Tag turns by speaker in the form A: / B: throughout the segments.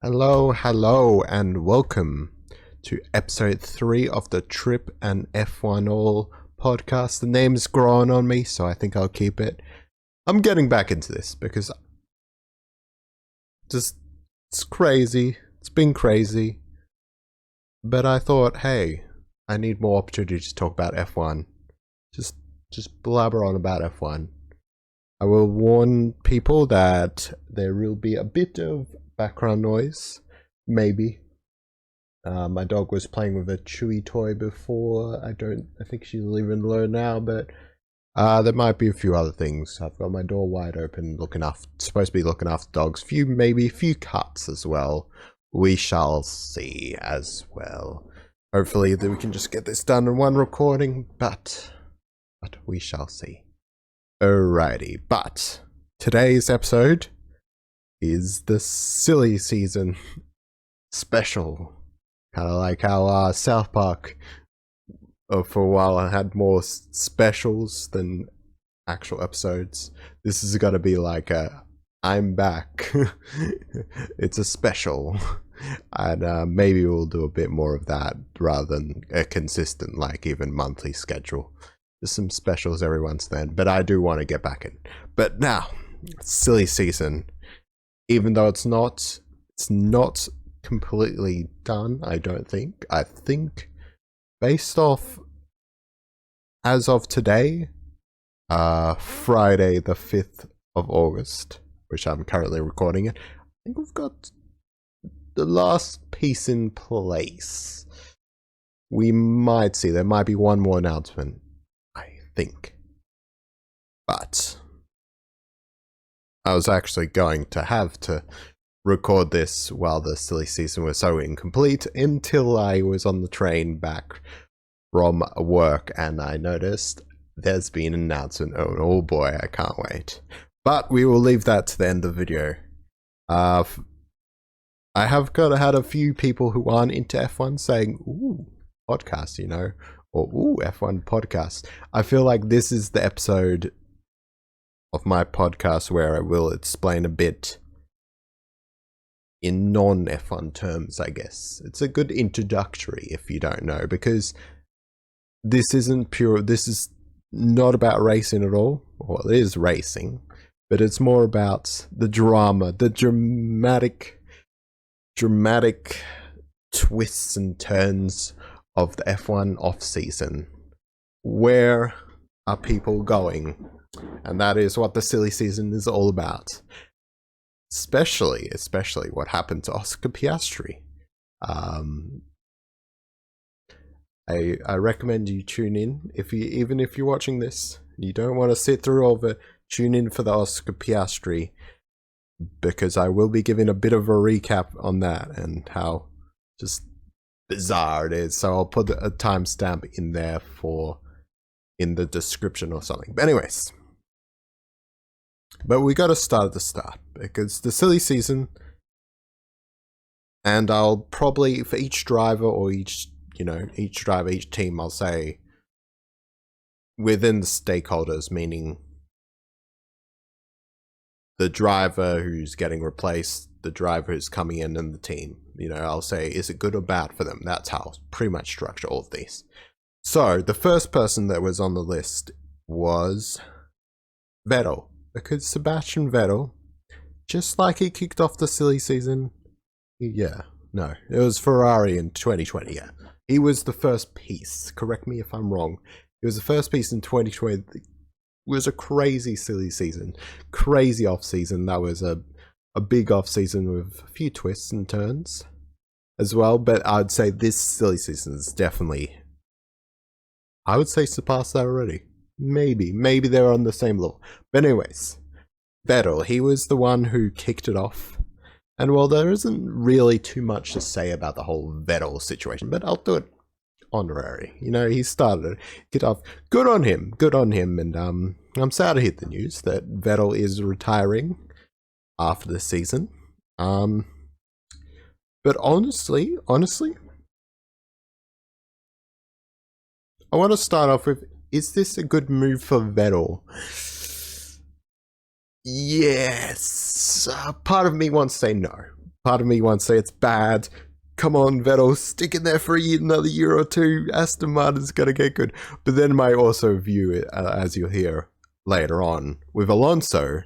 A: Hello, and welcome to episode 3 of the Trip4ndF1all podcast. The name's growing on me, so I think I'll keep it. I'm getting back into this because it's crazy. It's been crazy. But I thought, hey, I need more opportunity to talk about F1. Just blabber on about F1. I will warn people that there will be a bit of background noise, maybe. My dog was playing with a Chewy toy before. I think she's leaving alone now, but there might be a few other things. I've got my door wide open, supposed to be looking after dogs. Maybe a few cuts as well. We shall see as well. Hopefully we can just get this done in one recording, but we shall see. Alrighty, but today's episode is the silly season special. Kind of like how South Park for a while had more specials than actual episodes. This is going to be like I'm back. It's a special. And maybe we'll do a bit more of that rather than a consistent, like even monthly schedule. There's some specials every once then, but I do want to get back in. But now, silly season. Even though it's not completely done, I don't think. I think based off as of today, Friday the 5th of August, which I'm currently recording it, I think we've got the last piece in place. We might see, there might be one more announcement, I think. But I was actually going to have to record this while the silly season was so incomplete until I was on the train back from work and I noticed there's been an announcement. Oh boy, I can't wait. But we will leave that to the end of the video. I have had a few people who aren't into F1 saying, ooh, podcast, you know, or ooh, F1 podcast. I feel like this is the episode of my podcast where I will explain a bit in non-F1 terms, I guess. It's a good introductory if you don't know, because this is not about racing at all. Well, it is racing, but it's more about the drama, the dramatic twists and turns of the F1 off-season. Where are people going? And that is what the silly season is all about. Especially what happened to Oscar Piastri. I recommend you tune in even if you're watching this, you don't want to sit through all of it. Tune in for the Oscar Piastri, because I will be giving a bit of a recap on that and how just bizarre it is. So I'll put a timestamp in there in the description or something. But anyways. But we got to start at the start, because the silly season, and I'll probably, for each driver or each team, I'll say within the stakeholders, meaning the driver who's getting replaced, the driver who's coming in, and the team. You know, I'll say, is it good or bad for them? That's how I'll pretty much structure all of these. So the first person that was on the list was Vettel. Because Sebastian Vettel, just like he kicked off the silly season, it was Ferrari in 2020, yeah. He was the first piece, correct me if I'm wrong. He was the first piece in 2020. It was a crazy silly season, crazy off-season. That was a big off-season with a few twists and turns as well, but I'd say this silly season is definitely, I would say, surpassed that already. Maybe they're on the same level. But anyways, Vettel, he was the one who kicked it off. And well, there isn't really too much to say about the whole Vettel situation, but I'll do it honorary. You know, he started it off. Good on him. And I'm sad to hear the news that Vettel is retiring after the season. But honestly, I want to start off with, is this a good move for Vettel? Yes. Part of me wants to say no. Part of me wants to say it's bad. Come on, Vettel, stick in there for another year or two. Aston Martin's going to get good. But then my also view, as you'll hear later on, with Alonso,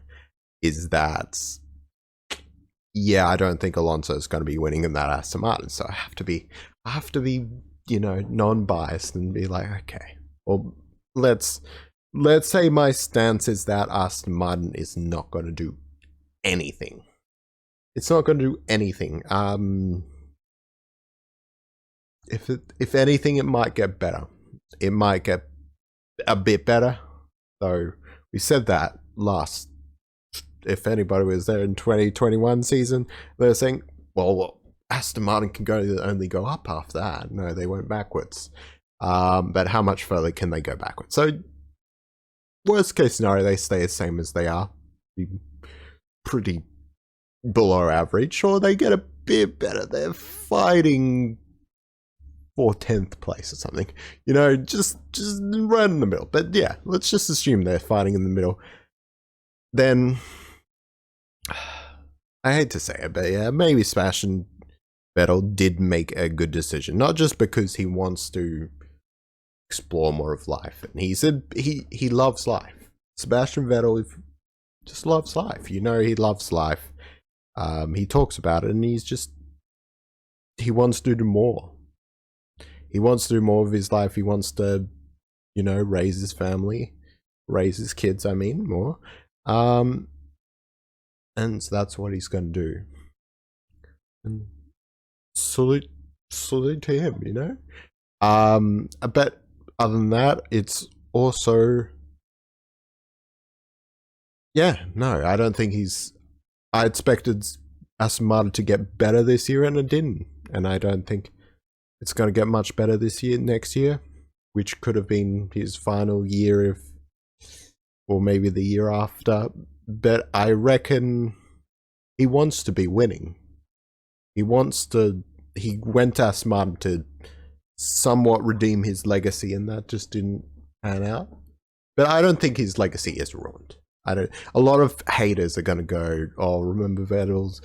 A: is that, yeah, I don't think Alonso is going to be winning in that Aston Martin. So I have to be, non-biased and be like, okay, well, let's say my stance is that Aston Martin is not going to do anything. It's not going to do anything. If anything, it might get better. It might get a bit better. So we said that last. If anybody was there in 2021 season, they're saying, well, Aston Martin can only go up after that. No, they went backwards. But how much further can they go backwards? So worst case scenario, they stay the same as they are. Pretty below average, or they get a bit better. They're fighting for 10th place or something, just right in the middle. But yeah, let's just assume they're fighting in the middle. Then I hate to say it, but yeah, maybe Sebastian Vettel did make a good decision, not just because he wants to explore more of life, and he said he loves life. Sebastian Vettel just loves life. He loves life. He talks about it, and he wants to do more. He wants to do more of his life. He wants to, raise his family, raise his kids, more. And so that's what he's going to do. And salute to him, But other than that, it's also, I don't think I expected Aston Martin to get better this year, and it didn't. And I don't think it's going to get much better next year, which could have been his final year, or maybe the year after. But I reckon he wants to be winning. He went to Aston Martin to somewhat redeem his legacy, and that just didn't pan out. But I don't think his legacy is ruined. A lot of haters are going to go, oh, remember Vettel's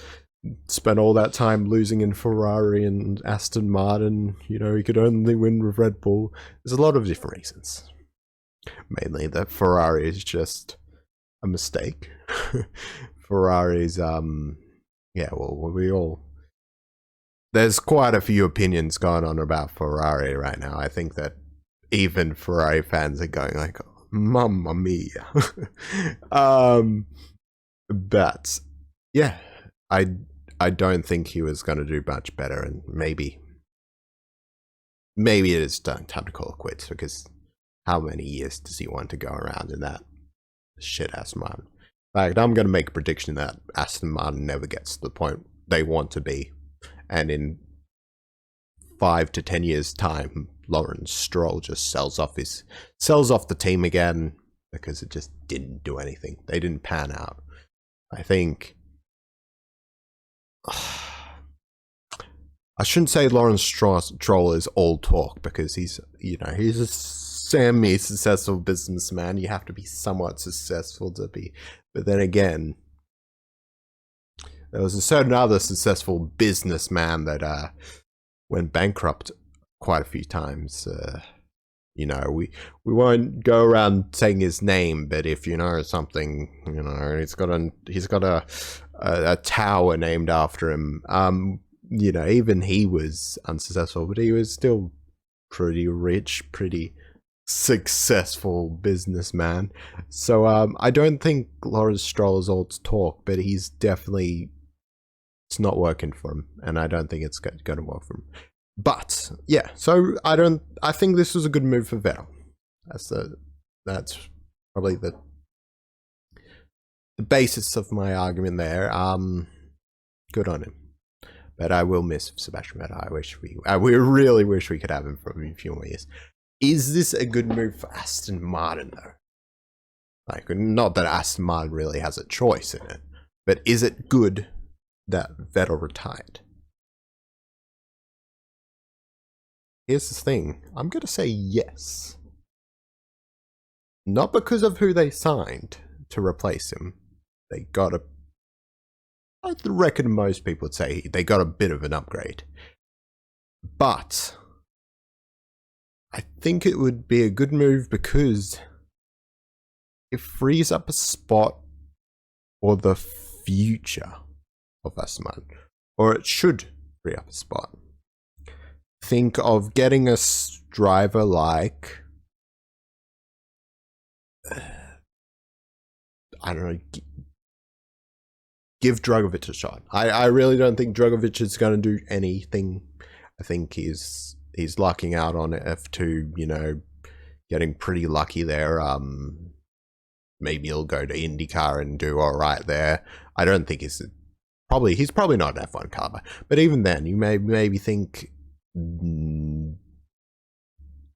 A: spent all that time losing in Ferrari and Aston Martin, he could only win with Red Bull. There's a lot of different reasons. Mainly that Ferrari is just a mistake. Ferrari's, there's quite a few opinions going on about Ferrari right now. I think that even Ferrari fans are going like, Mamma mia. But yeah, I don't think he was going to do much better, and maybe it is time to call it quits, because how many years does he want to go around in that shit Aston Martin? In fact, I'm going to make a prediction that Aston Martin never gets to the point they want to be, and in 5 to 10 years' time, Lawrence Stroll just sells off the team again, because it just didn't do anything. They didn't pan out. I think I shouldn't say Lawrence Stroll is all talk, because he's a semi-successful businessman. You have to be somewhat successful to be. But then again, there was a certain other successful businessman that went bankrupt quite a few times. We won't go around saying his name, but if you know something, he's got a tower named after him. Even he was unsuccessful, but he was still pretty rich, pretty successful businessman. So I don't think Lawrence Stroll is all talk, but it's not working for him, and I don't think it's going to work for him. But yeah, so I think this was a good move for Vettel. That's probably the basis of my argument there. Good on him. But I will miss Sebastian Vettel. We really wish we could have him for a few more years. Is this a good move for Aston Martin though? Not that Aston Martin really has a choice in it, but is it good that Vettel retired? Here's the thing. I'm going to say yes. Not because of who they signed to replace him. They got I reckon most people would say they got a bit of an upgrade. But I think it would be a good move because it frees up a spot for the future of Aston Martin, or it should free up a spot. Think of getting a driver like, I don't know, give Dragovic a shot. I really don't think Dragovic is going to do anything. I think he's lucking out on F2, you know, getting pretty lucky there. Maybe he'll go to IndyCar and do all right there. I don't think he's probably not an F1 car, but even then, you maybe think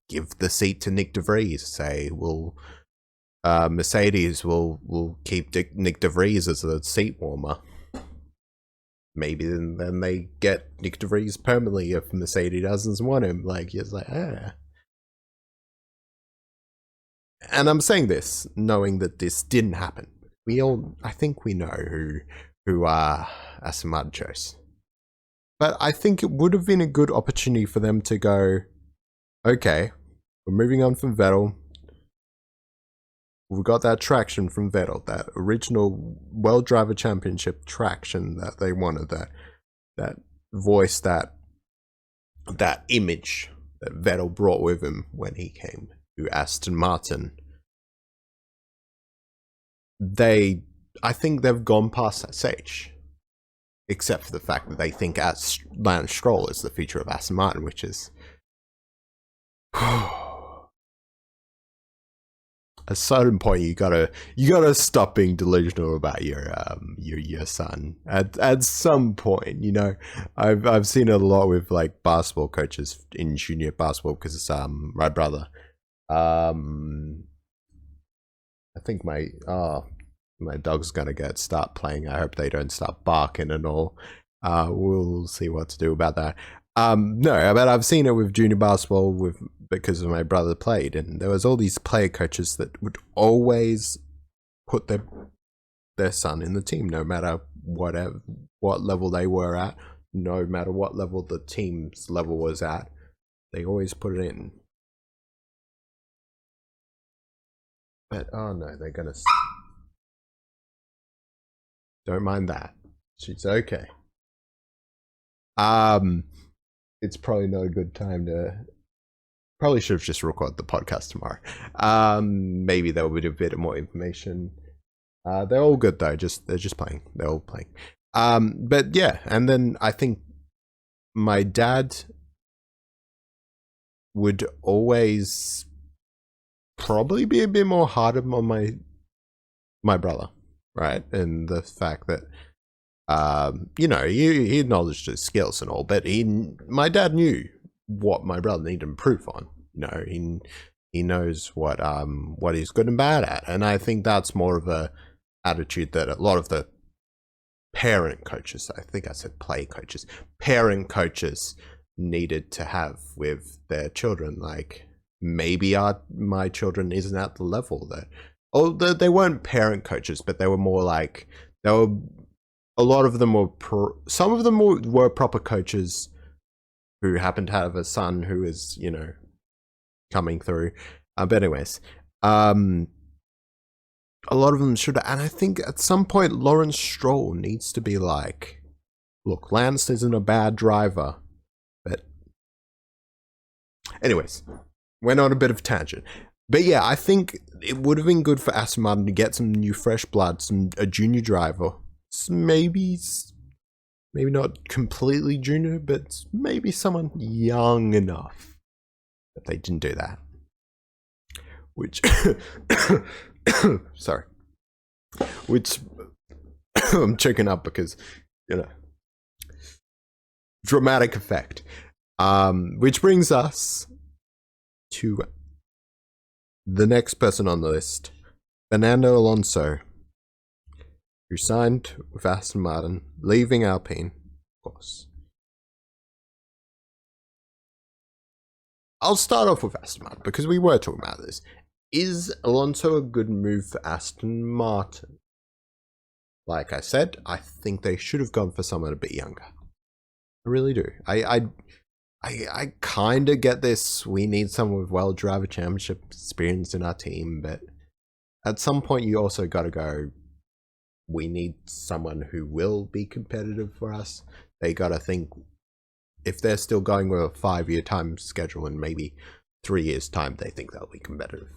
A: give the seat to Nick De Vries. Say, Mercedes will keep Nick De Vries as a seat warmer. Maybe then they get Nick De Vries permanently if Mercedes doesn't want him. Like, it's like, ah. And I'm saying this knowing that this didn't happen. I think we know who Aston Martin chose. But I think it would have been a good opportunity for them to go, okay, we're moving on from Vettel. We got that traction from Vettel, that original World Driver Championship traction that they wanted, that voice, that image that Vettel brought with him when he came to Aston Martin. I think they've gone past that stage, except for the fact that they think Lance Stroll is the future of Aston Martin, which is a certain point you gotta stop being delusional about your son at some point. You know, I've seen it a lot with like basketball coaches in junior basketball because it's my brother. I think my dog's gonna start playing. I hope they don't start barking and all. We'll see what to do about that. No, but I've seen it with junior basketball because my brother played, and there was all these player coaches that would always put their son in the team, no matter what level they were at, no matter what level the team's level was at, they always put it in. But oh no, they're gonna. Don't mind that. She's okay. It's probably not a good time to. Probably should have just recorded the podcast tomorrow. Maybe there will be a bit more information. They're all good though. They're just playing. They're all playing. But yeah, and then I think my dad would always probably be a bit more hard on my brother, right? And the fact that you know, he acknowledged his skills and all, but my dad knew what my brother needed to improve on. You know, he knows what he's good and bad at, and I think that's more of a attitude that a lot of the parent coaches, I think I said play coaches, parent coaches needed to have with their children. Like, maybe my children isn't at the level that, they weren't parent coaches, but they were more like, a lot of them were, some of them were proper coaches who happened to have a son who is, you know, coming through. But anyways, a lot of them should, and I think at some point Lawrence Stroll needs to be like, look, Lance isn't a bad driver, but anyways, went on a bit of a tangent. But yeah, I think it would have been good for Aston Martin to get some new fresh blood, a junior driver, maybe not completely junior, but maybe someone young enough. But they didn't do that. Which, sorry. Which, I'm choking up because, you know, dramatic effect. Which brings us to the next person on the list, Fernando Alonso, who signed with Aston Martin, leaving Alpine, of course. I'll start off with Aston Martin because we were talking about this. Is Alonso a good move for Aston Martin? Like I said, I think they should have gone for someone a bit younger. I really do. I kind of get this. We need someone with World Driver Championship experience in our team, but at some point you also got to go, we need someone who will be competitive for us. They got to think, if they're still going with a 5-year time schedule and maybe 3 years time they think they'll be competitive,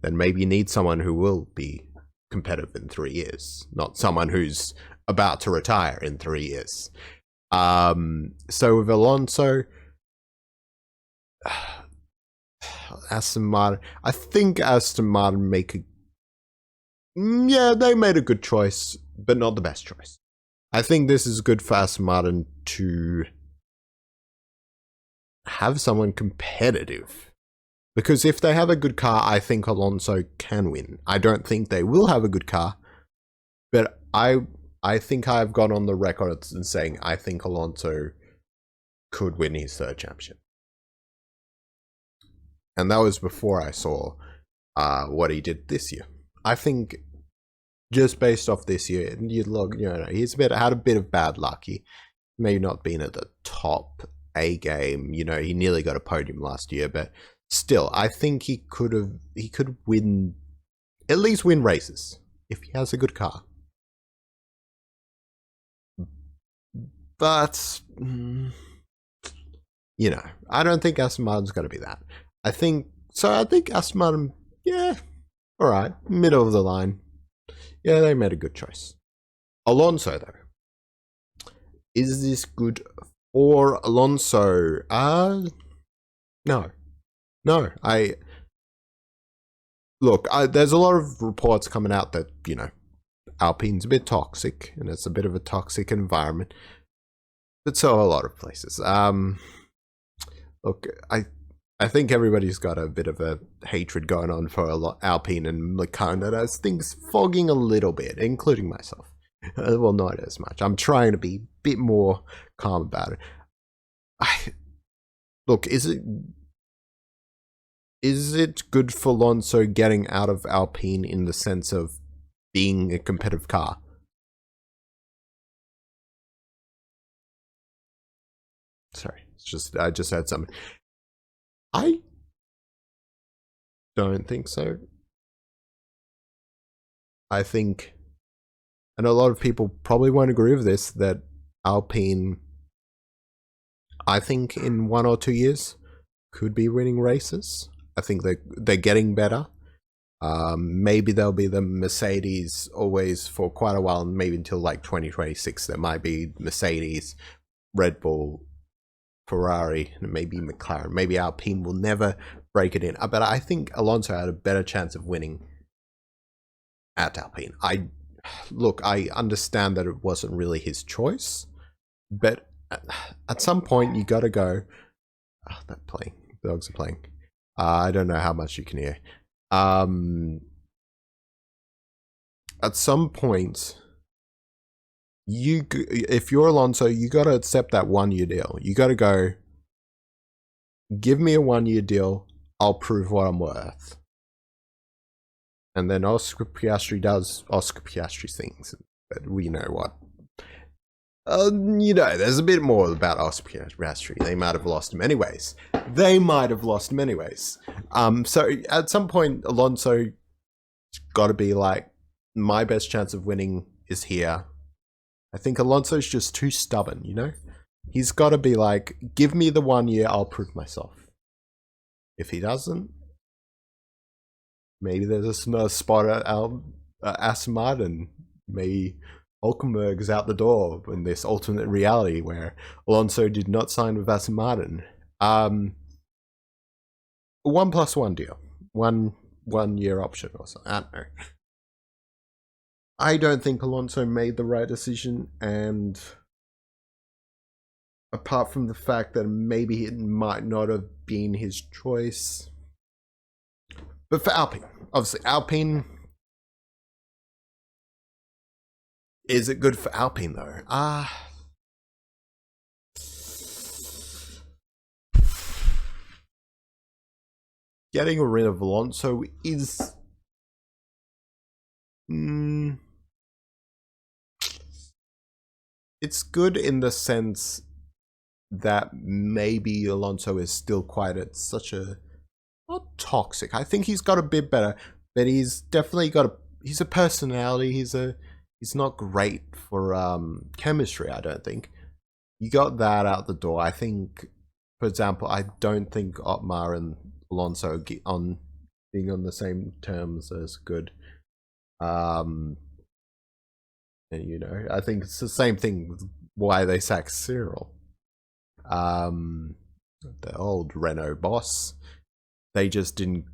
A: then maybe you need someone who will be competitive in 3 years, not someone who's about to retire in 3 years. So with Alonso, Aston Martin, I think Aston Martin they made a good choice, but not the best choice. I think this is good for Aston Martin to have someone competitive, because if they have a good car, I think Alonso can win. I don't think they will have a good car, but I think I've gone on the record and saying I think Alonso could win his 3rd championship. And that was before I saw what he did this year. I think just based off this year, you look, he's had a bit of bad luck. He may not been at the top A game. He nearly got a podium last year, but still, I think he could win, at least win races if he has a good car. But I don't think Aston Martin's going to be that. I think Aston Martin, all right, middle of the line. Yeah, they made a good choice. Alonso, though. Is this good for Alonso? No. There's a lot of reports coming out that, Alpine's a bit toxic, and it's a bit of a toxic environment. But so are a lot of places. I think everybody's got a bit of a hatred going on for Alpine and McLaren. That has things fogging a little bit, including myself. Well, not as much. I'm trying to be a bit more calm about it. Is it good for Alonso getting out of Alpine in the sense of being a competitive car? Sorry, I just had something. I don't think so. I think, and a lot of people probably won't agree with this, that Alpine, I think in 1 or 2 years, could be winning races. I think they're getting better. Maybe they'll be the Mercedes always for quite a while, maybe until like 2026. There might be Mercedes, Red Bull, Ferrari, and maybe McLaren. Maybe Alpine will never break it in. But I think Alonso had a better chance of winning at Alpine. I understand that it wasn't really his choice, but at some point you got to go. Oh, they're playing. The dogs are playing. I don't know how much you can hear. At some point, if you're Alonso, you got to accept that 1-year deal. You got to go, give me a 1-year deal. I'll prove what I'm worth. And then Oscar Piastri does Oscar Piastri things. But we know what. There's a bit more about Oscar Piastri. They might have lost him anyways. So at some point, Alonso got to be like, my best chance of winning is here. I think Alonso's just too stubborn, He's got to be like, give me the 1 year, I'll prove myself. If he doesn't, maybe there's another spot at Aston Martin. Maybe Hulkenberg's out the door in this alternate reality where Alonso did not sign with Aston Martin. 1+1 deal. 1 year option or something. I don't know. I don't think Alonso made the right decision, and apart from the fact that maybe it might not have been his choice. But for Alpine, obviously, Alpine, is it good for Alpine though? Getting rid of Alonso is it's good in the sense that maybe Alonso is still quite at such a, not toxic. I think he's got a bit better, but he's definitely got he's a personality. He's not great for chemistry, I don't think. You got that out the door. I think, for example, I don't think Otmar and Alonso being on the same terms as good. And you know, I think it's the same thing with why they sacked Cyril. The old Renault boss, they just didn't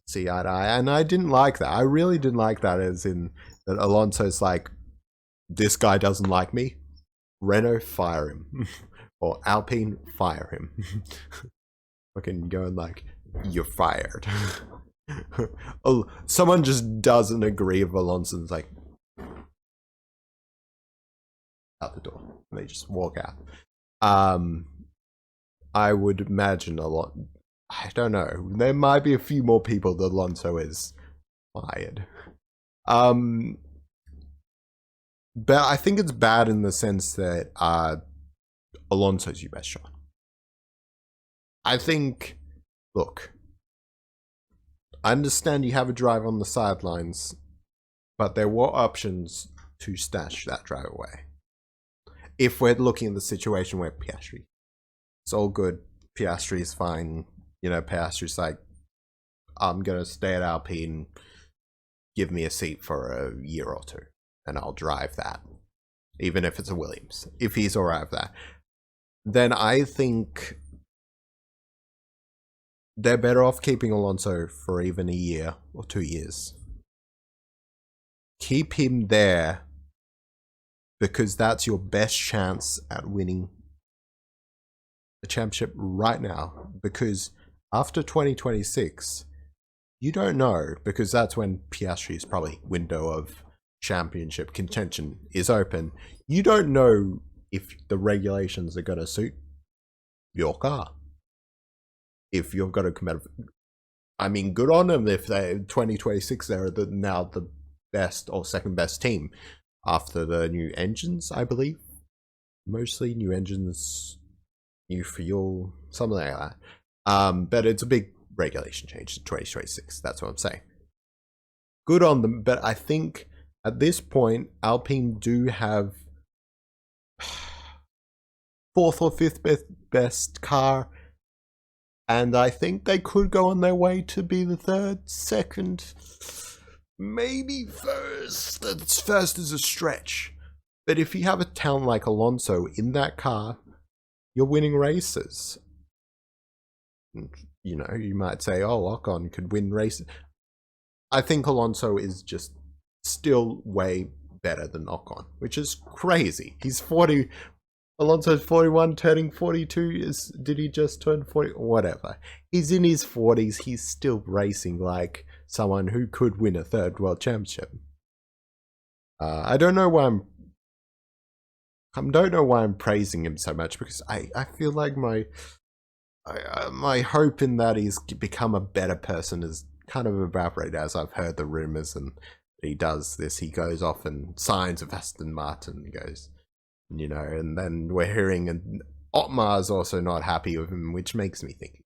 A: see eye to eye, and I didn't like that. I really didn't like that, as in that Alonso's like, this guy doesn't like me, Renault, fire him. Or Alpine, fire him. Fucking going like, you're fired. Someone just doesn't agree with Alonso, and it's like, out the door. And they just walk out. I would imagine a lot. I don't know. There might be a few more people that Alonso is fired. But I think it's bad in the sense that Alonso's your best shot. I think, look, I understand you have a driver on the sidelines, but there were options to stash that driver away. If we're looking at the situation where Piastri, it's all good, Piastri is fine, you know, Piastri's like, I'm going to stay at Alpine, give me a seat for a year or two, and I'll drive that, even if it's a Williams, if he's alright with that. Then I think they're better off keeping Alonso for even a year or 2 years. Keep him there, because that's your best chance at winning the championship right now. Because after 2026, you don't know, because that's when Piastri's probably window of championship contention is open. You don't know if the regulations are going to suit your car. If you've got a competitive, I mean, good on them if they 2026 they're now the best or second best team after the new engines, I believe. Mostly new engines, new fuel, something like that. But it's a big regulation change to 2026. That's what I'm saying. Good on them, but I think at this point, Alpine do have fourth or fifth best car, and I think they could go on their way to be the third, second, maybe first. First is a stretch. But if you have a talent like Alonso in that car, you're winning races. You know, you might say, oh, Ocon could win races. I think Alonso is just still way better than Ocon, which is crazy. He's 40. Alonso's 41, turning 42. Did he just turn 40? Whatever. He's in his 40s. He's still racing like someone who could win a third world championship. I don't know why I'm praising him so much, because I feel like my hope in that he's become a better person is kind of evaporated as I've heard the rumors, and he does this. He goes off and signs with Aston Martin and goes, you know, and then we're hearing, and Otmar's also not happy with him, which makes me think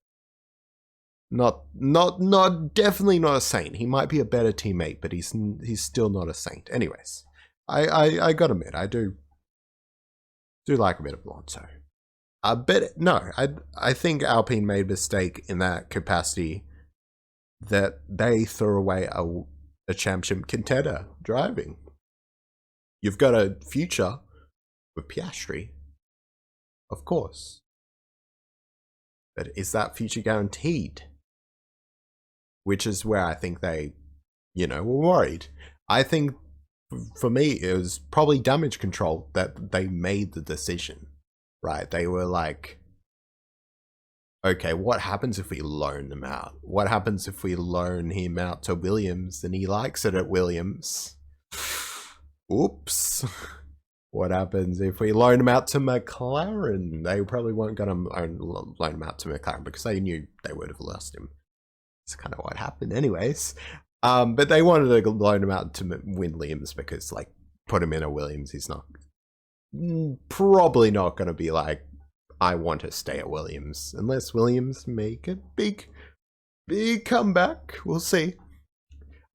A: definitely not a saint. He might be a better teammate, but he's still not a saint. Anyways, I gotta admit, I do like a bit of Alonso. But no, I think Alpine made a mistake in that capacity, that they threw away a championship contender driving. You've got a future with Piastri, of course. But is that future guaranteed? Which is where I think they, you know, were worried. I think, for me, it was probably damage control that they made the decision, right? They were like, okay, what happens if we loan him out? What happens if we loan him out to Williams and he likes it at Williams? Oops. What happens if we loan him out to McLaren? They probably weren't going to loan him out to McLaren because they knew they would have lost him. That's kind of what happened anyways. But they wanted to loan him out to Williams because, like, put him in a Williams, he's not probably not going to be like, I want to stay at Williams, unless Williams make a big comeback. We'll see.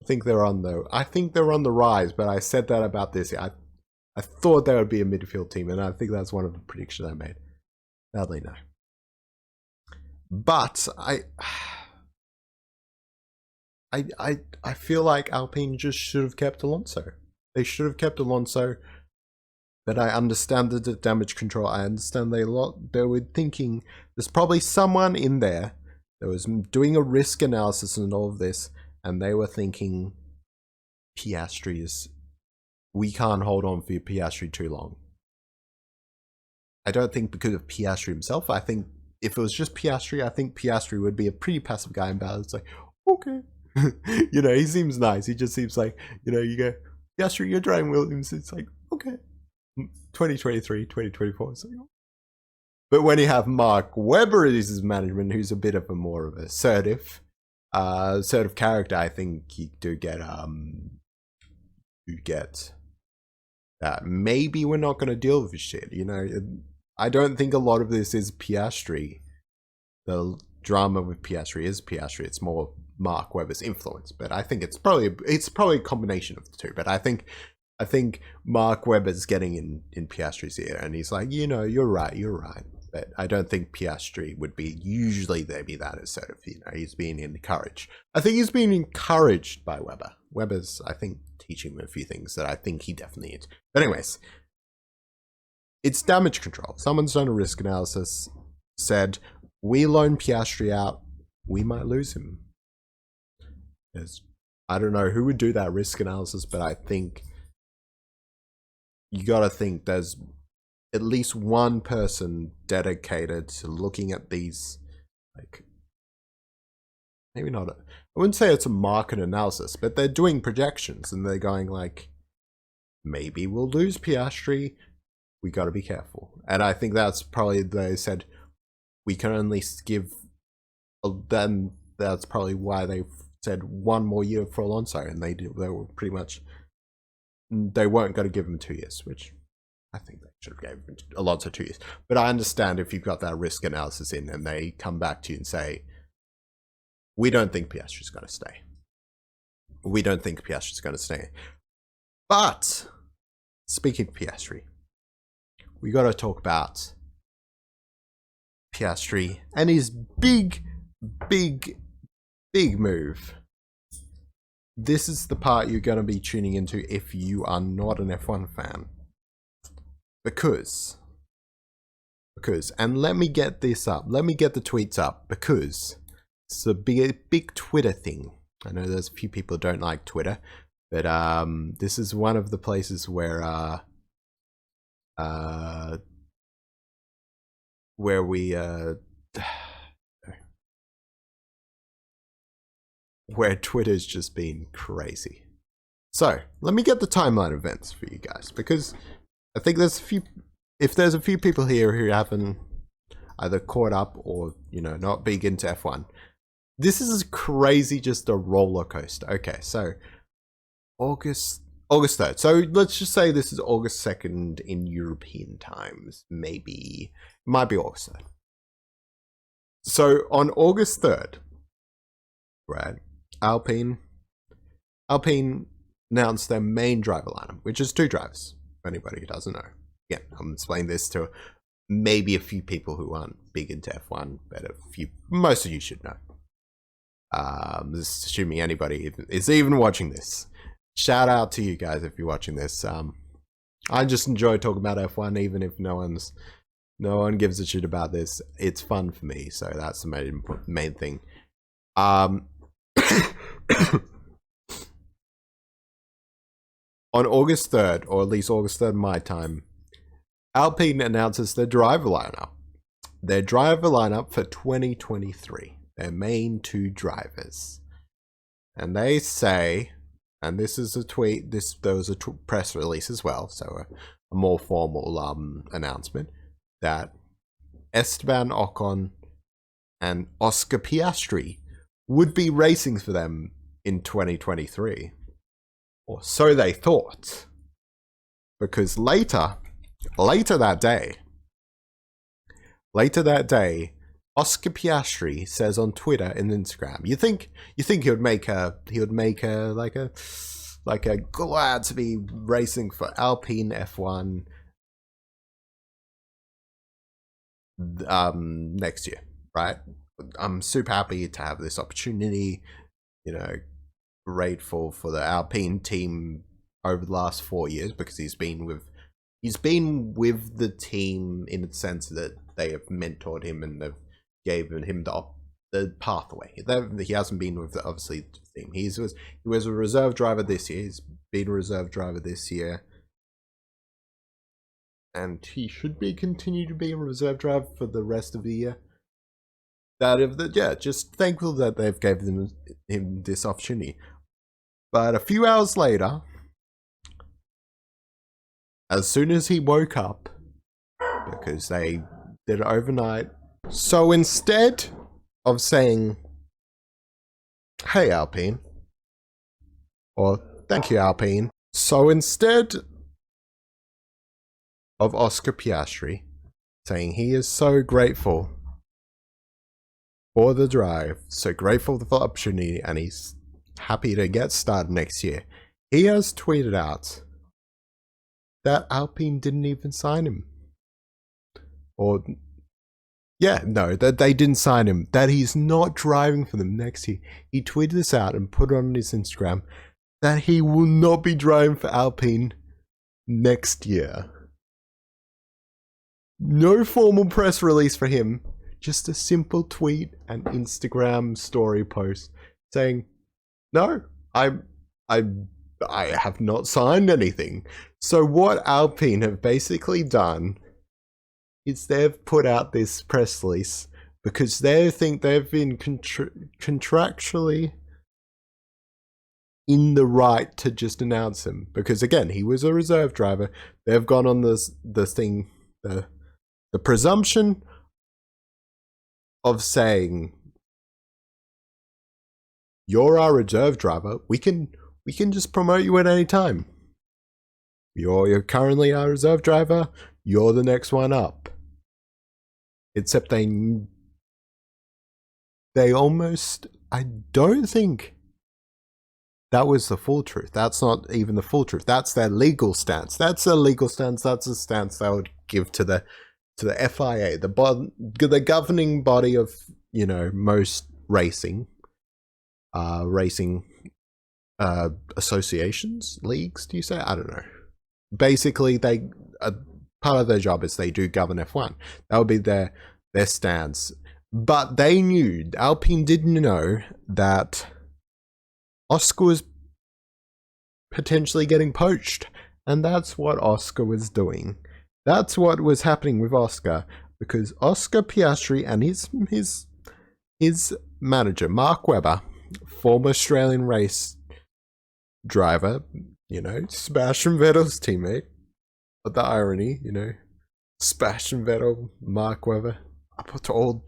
A: I think they're on the rise, but I said that about this. I thought they would be a midfield team, and I think that's one of the predictions I made. Sadly, no. But I feel like Alpine just should have kept Alonso. They should have kept Alonso. But I understand the damage control. I understand they were thinking there's probably someone in there that was doing a risk analysis and all of this, and they were thinking we can't hold on for Piastri too long. I don't think because of Piastri himself. I think if it was just Piastri, I think Piastri would be a pretty passive guy in battle. It's like, okay. You know, he seems nice. He just seems like, you know, you go, Piastri, you're driving Williams. It's like, okay. 2023, 2024. So, but when you have Mark Webber as his management, who's a bit of a more of assertive character, I think you do get that maybe we're not going to deal with this shit. You know, I don't think a lot of this is Piastri. The drama with Piastri is Piastri. It's more Mark Webber's influence, but I think it's probably a combination of the two. But I think Mark Webber's getting in Piastri's ear, and he's like, you know, you're right. But I don't think Piastri would be usually that assertive. You know, he's being encouraged. I think he's being encouraged by Webber. Webber's, I think, teaching him a few things that I think he definitely is. But anyways, it's damage control. Someone's done a risk analysis, said, we loan Piastri out, we might lose him. I don't know who would do that risk analysis, but I think you gotta think there's at least one person dedicated to looking at these, like, maybe not, I wouldn't say it's a market analysis, but they're doing projections and they're going like, maybe we'll lose Piastri, we gotta be careful. And I think that's probably, they said, we can only give, then that's probably why they said one more year for Alonso, and they were pretty much, they weren't going to give him 2 years, which I think they should have given Alonso 2 years. But I understand if you've got that risk analysis in and they come back to you and say, we don't think Piastri's going to stay. We don't think Piastri's going to stay. But speaking of Piastri, we got to talk about Piastri and his big move. This is the part you're going to be tuning into if you are not an F1 fan. Because, and let me get this up. Let me get the tweets up, because it's a big Twitter thing. I know there's a few people who don't like Twitter, but this is one of the places where where Twitter's just been crazy. So let me get the timeline events for you guys, because I think there's a few people here who haven't either caught up or, you know, not big into F1. This is crazy, just a roller coaster. Okay, so August 3rd. So let's just say this is August 2nd in European times. Maybe it might be August 3rd. So on August 3rd, right, Alpine announced their main driver lineup, which is 2 drivers, for anybody who doesn't know. Again, I'm explaining this to maybe a few people who aren't big into F1, but most of you should know. Just assuming anybody is even watching this. Shout out to you guys if you're watching this. I just enjoy talking about F1, even if no one gives a shit about this. It's fun for me, so that's the main thing. On August 3rd, or at least August 3rd my time, Alpine announces their driver lineup. Their driver lineup for 2023. Their main 2 drivers. And they say, and this is a tweet, there was a press release as well, so a more formal announcement, that Esteban Ocon and Oscar Piastri would be racing for them in 2023. Or so they thought. Because later, Later that day, Oscar Piastri says on Twitter and Instagram, you think he would make a glad to be racing for Alpine F1 next year, right? I'm super happy to have this opportunity, you know, grateful for the Alpine team over the last 4 years, because he's been with the team in the sense that they have mentored him and they've given him the pathway. He hasn't been with obviously the team. He was a reserve driver this year. He's been a reserve driver this year, and he should continue to be a reserve driver for the rest of the year. Just thankful that they've given him this opportunity. But a few hours later, as soon as he woke up, because they did it overnight, so instead of saying, "Hey Alpine," or "Thank you Alpine," so instead of Oscar Piastri saying he is so grateful for the drive, so grateful for the opportunity, and he's happy to get started next year, he has tweeted out that Alpine didn't even sign him. That they didn't sign him, that he's not driving for them next year. He tweeted this out and put it on his Instagram that he will not be driving for Alpine next year. No formal press release for him, just a simple tweet and Instagram story post saying, "No, I have not signed anything." So what Alpine have basically done is they've put out this press release because they think they've been contractually in the right to just announce him. Because again, he was a reserve driver. They've gone on the presumption of saying, "You're our reserve driver. We can just promote you at any time. You're currently our reserve driver. You're the next one up." Except they almost, I don't think that was the full truth. That's not even the full truth. That's their legal stance. That's a legal stance. That's a stance they would give to the FIA, the governing body of, most racing associations, leagues, do you say? I don't know. Basically, they part of their job is they do govern F1. That would be their stance. But they knew, Alpine didn't know, that Oscar was potentially getting poached. And that's what Oscar was doing. That's what was happening with Oscar, because Oscar Piastri and his manager, Mark Webber, former Australian race driver, Sebastian Vettel's teammate. But the irony, Sebastian Vettel, Mark Webber, I put all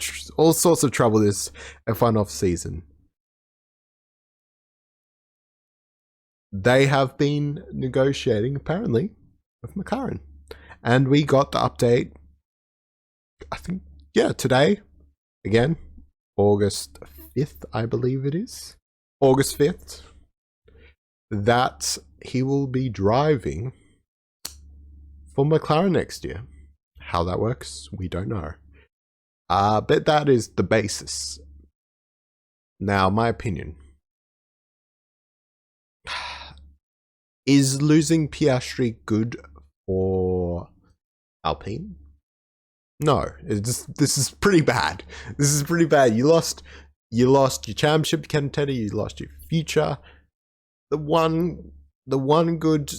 A: sorts of trouble this F1 off season. They have been negotiating, apparently, with McLaren. And we got the update, I think, today. Again, August 5th, I believe it is. August 5th. That he will be driving for McLaren next year. How that works, we don't know. But that is the basis. Now, my opinion. Is losing Piastri good for Alpine? No, this is pretty bad. This is pretty bad. You lost your championship contender. You lost your future. The one good,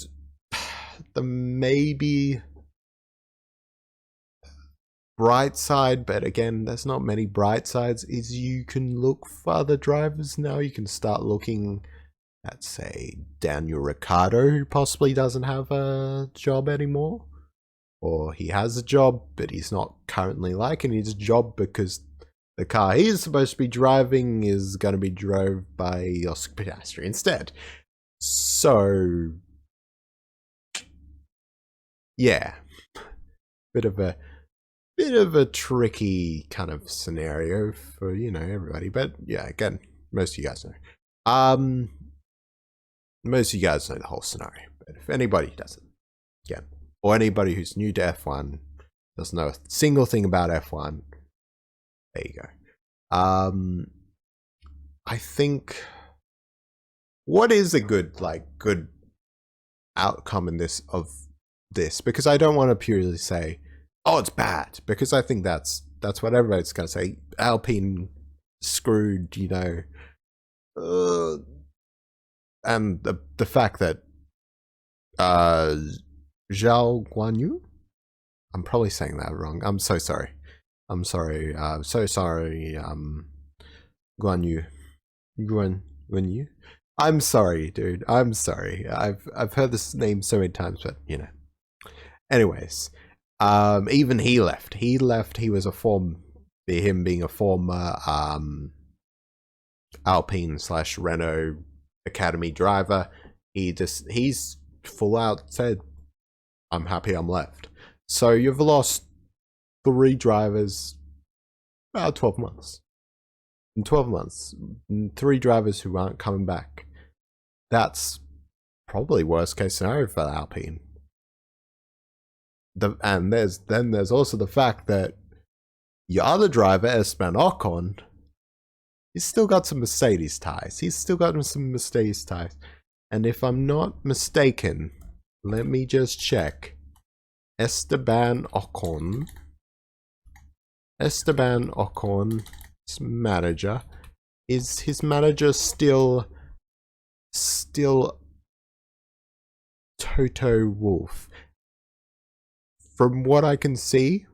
A: the maybe bright side, but again, there's not many bright sides, is you can look for other drivers now. You can start looking at, say, Daniel Ricciardo, who possibly doesn't have a job anymore. Or he has a job, but he's not currently liking his job because the car he's supposed to be driving is going to be drove by Oscar Piastri instead. So, yeah. bit of a tricky kind of scenario for, you know, everybody. But yeah, again, most of you guys know. Most of you guys know the whole scenario. But if anybody doesn't, again, or anybody who's new to F1, doesn't know a single thing about F1, there you go. I think what is a good outcome in this, because I don't want to purely say, oh, it's bad, because I think that's what everybody's gonna say. Alpine screwed, you know, and the fact that Zhao Guanyu, I'm probably saying that wrong. I'm so sorry. I'm sorry. So sorry. Guanyu. I'm sorry, dude. I'm sorry. I've heard this name so many times, but you know. Anyways, even he left. He left. He was him being a former Alpine / Renault Academy driver. He's full out said, I'm happy I'm left. So you've lost 3 drivers about 12 months. In 12 months, 3 drivers who aren't coming back. That's probably worst case scenario for Alpine. And there's also the fact that your other driver, Esteban Ocon, he's still got some Mercedes ties. And if I'm not mistaken, let me just check. Esteban Ocon's manager, is his manager still Toto Wolff? From what I can see,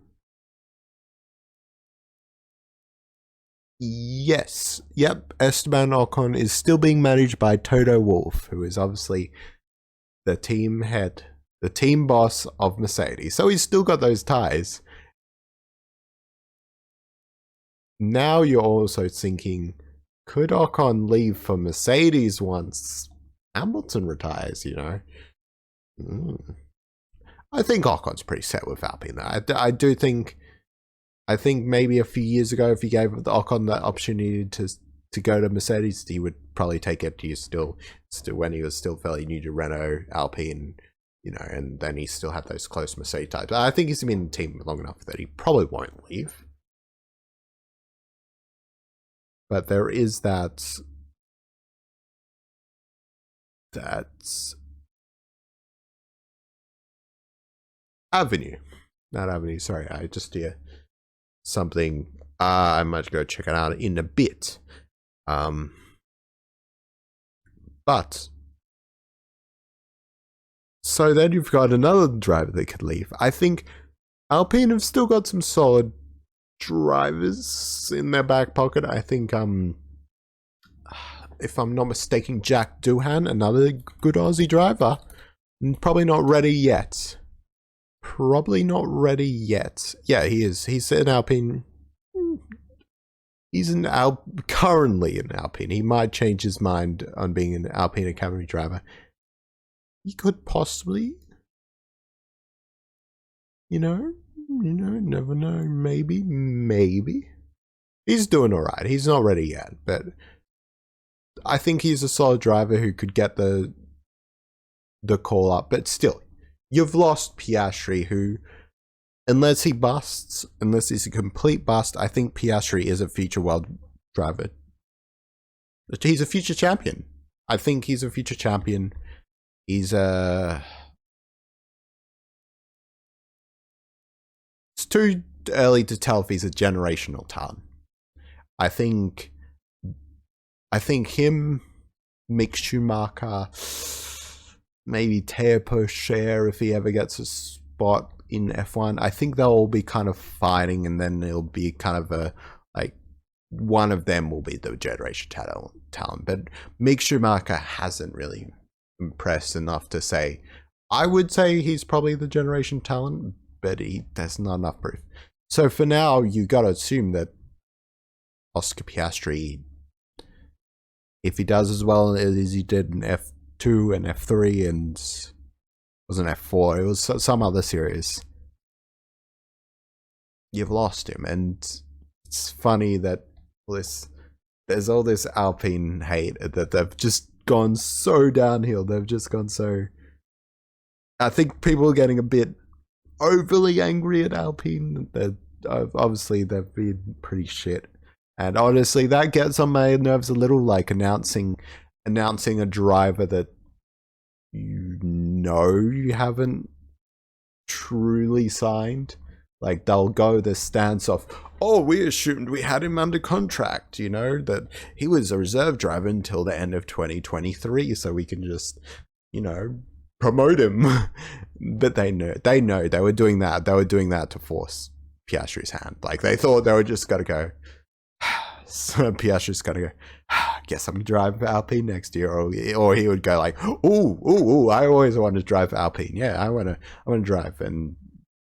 A: yes. Yep, Esteban Ocon is still being managed by Toto Wolff, who is obviously the team head, the team boss of Mercedes. So he's still got those ties. Now you're also thinking, could Ocon leave for Mercedes once Hamilton retires, you know? I think Ocon's pretty set with Alpine though. I think maybe a few years ago, if you gave Ocon that opportunity to go to Mercedes, he would probably take it. He still when he was still fairly new to Renault, Alpine, you know, and then he still had those close Mercedes types. I think he's been in the team long enough that he probably won't leave. But there is that avenue. Not avenue, sorry, I just hear something. I might go check it out in a bit. But so then you've got another driver that could leave. I think Alpine have still got some solid drivers in their back pocket. I think if I'm not mistaken, Jack Doohan, another good Aussie driver, probably not ready yet. Yeah, he is. He's in Alpine. He's currently in Alpine. He might change his mind on being an Alpine Academy driver. He could possibly, you know, never know. Maybe. He's doing all right. He's not ready yet, but I think he's a solid driver who could get the call up. But still, you've lost Piastri, who, unless he's a complete bust, I think Piastri is a future world driver. He's a future champion. I think he's a future champion. It's too early to tell if he's a generational talent. I think him, Mick Schumacher, maybe Teo Pourchaire if he ever gets a spot in F1. I think they'll all be kind of fighting, and then it'll be kind of one of them will be the generation talent. But Mick Schumacher hasn't really impressed enough to say. I would say he's probably the generation talent, but there's not enough proof. So for now, you got to assume that Oscar Piastri, if he does as well as he did in F2 and F3 and wasn't F4, it was some other series. you've lost him. And it's funny that there's all this Alpine hate that they've just gone so downhill. They've just gone so. I think people are getting a bit overly angry at Alpine. Obviously they've been pretty shit, and honestly, that gets on my nerves a little. Like announcing a driver that you haven't truly signed. Like they'll go the stance of, oh, we assumed we had him under contract, that he was a reserve driver until the end of 2023, so we can just, promote him. But they know they were doing that. They were doing that to force Piastri's hand. Like they thought they were just gonna go. So Piastri's gonna go. Guess I'm gonna drive for Alpine next year, or he would go like, ooh, I always wanted to drive for Alpine. Yeah, I wanna drive, and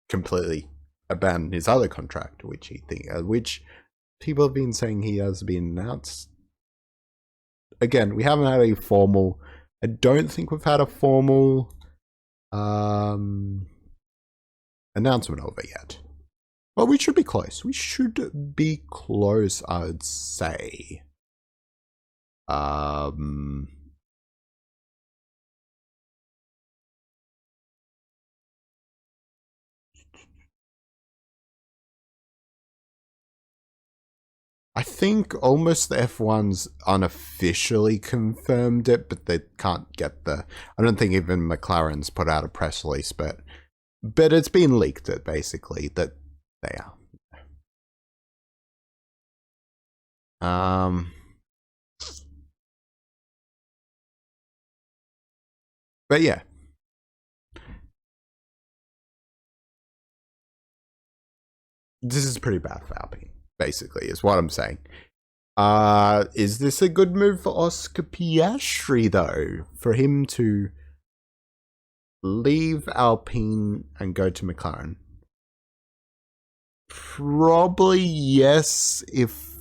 A: completely abandon his other contract, which people have been saying he has been announced. Again, we haven't had a formal. I don't think we've had a formal announcement of it yet. Well, we should be close. We should be close, I would say. I think almost the F1's unofficially confirmed it, but they can't get the. I don't think even McLaren's put out a press release, but it's been leaked that basically that they are. But yeah. This is pretty bad for Alpine, basically, is what I'm saying. Is this a good move for Oscar Piastri, though? For him to leave Alpine and go to McLaren? Probably yes, if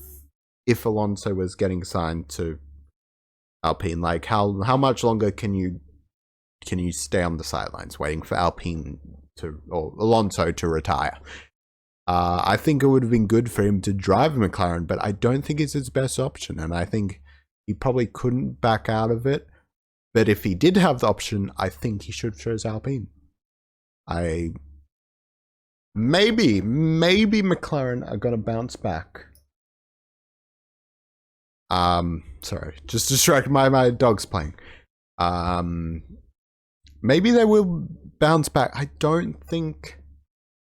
A: Alonso was getting signed to Alpine. Like, how much longer can you stay on the sidelines waiting for Alpine or Alonso to retire? I think it would have been good for him to drive a McLaren, but I don't think it's his best option, and I think he probably couldn't back out of it. But if he did have the option, I think he should choose Alpine. Maybe McLaren are gonna bounce back. Sorry, just distracted. My dog's playing. Maybe they will bounce back. I don't think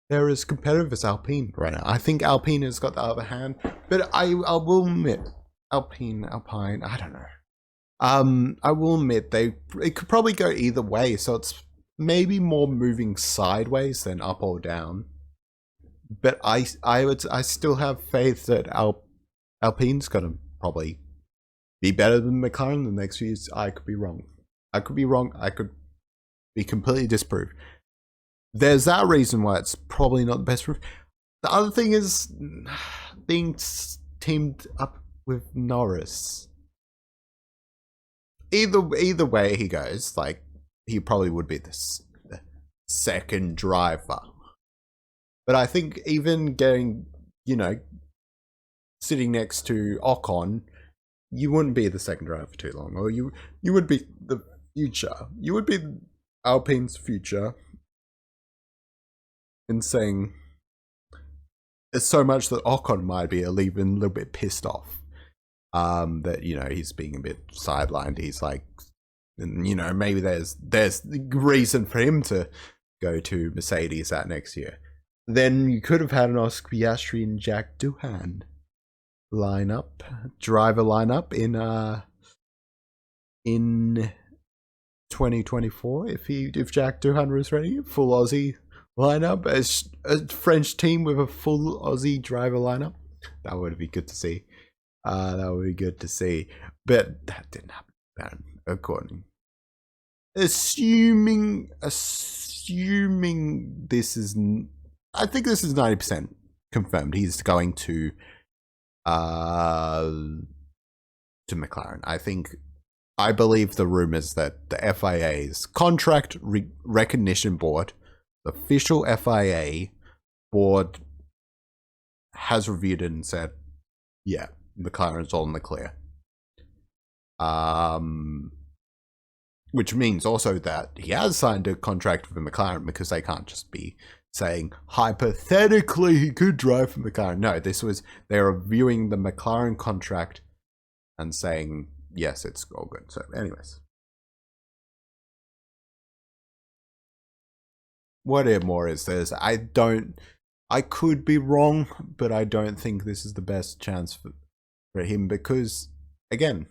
A: they're as competitive as Alpine right now. I think Alpine has got the upper hand, but I will admit, Alpine, I don't know. I will admit it could probably go either way, so it's maybe more moving sideways than up or down. But I still have faith that Alpine's gonna probably be better than McLaren the next few years. I could be wrong. I could be completely disproved. There's that reason why it's probably not the best move. The other thing is being teamed up with Norris. Either way he goes, like, he probably would be the second driver. But I think even getting, sitting next to Ocon, you wouldn't be the second driver for too long, or you would be the future. You would be Alpine's future. And saying it's so much that Ocon might be even a little bit pissed off that he's being a bit sidelined. He's like, and maybe there's reason for him to go to Mercedes that next year. Then you could have had an Oscar Piastri and Jack Doohan driver lineup in 2024 if Jack Doohan was ready, full Aussie lineup, as a French team with a full Aussie driver lineup. That would be good to see. But that didn't happen. According, assuming this is, I think this is 90% confirmed. He's going to McLaren. I believe the rumors that the FIA's contract recognition board, the official FIA board, has reviewed it and said, yeah, McLaren's all in the clear. Which means also that he has signed a contract with McLaren, because they can't just be saying hypothetically he could drive for McLaren. No, they're reviewing the McLaren contract and saying yes, it's all good. So anyways, what more is this? I could be wrong, but I don't think this is the best chance for him, because again,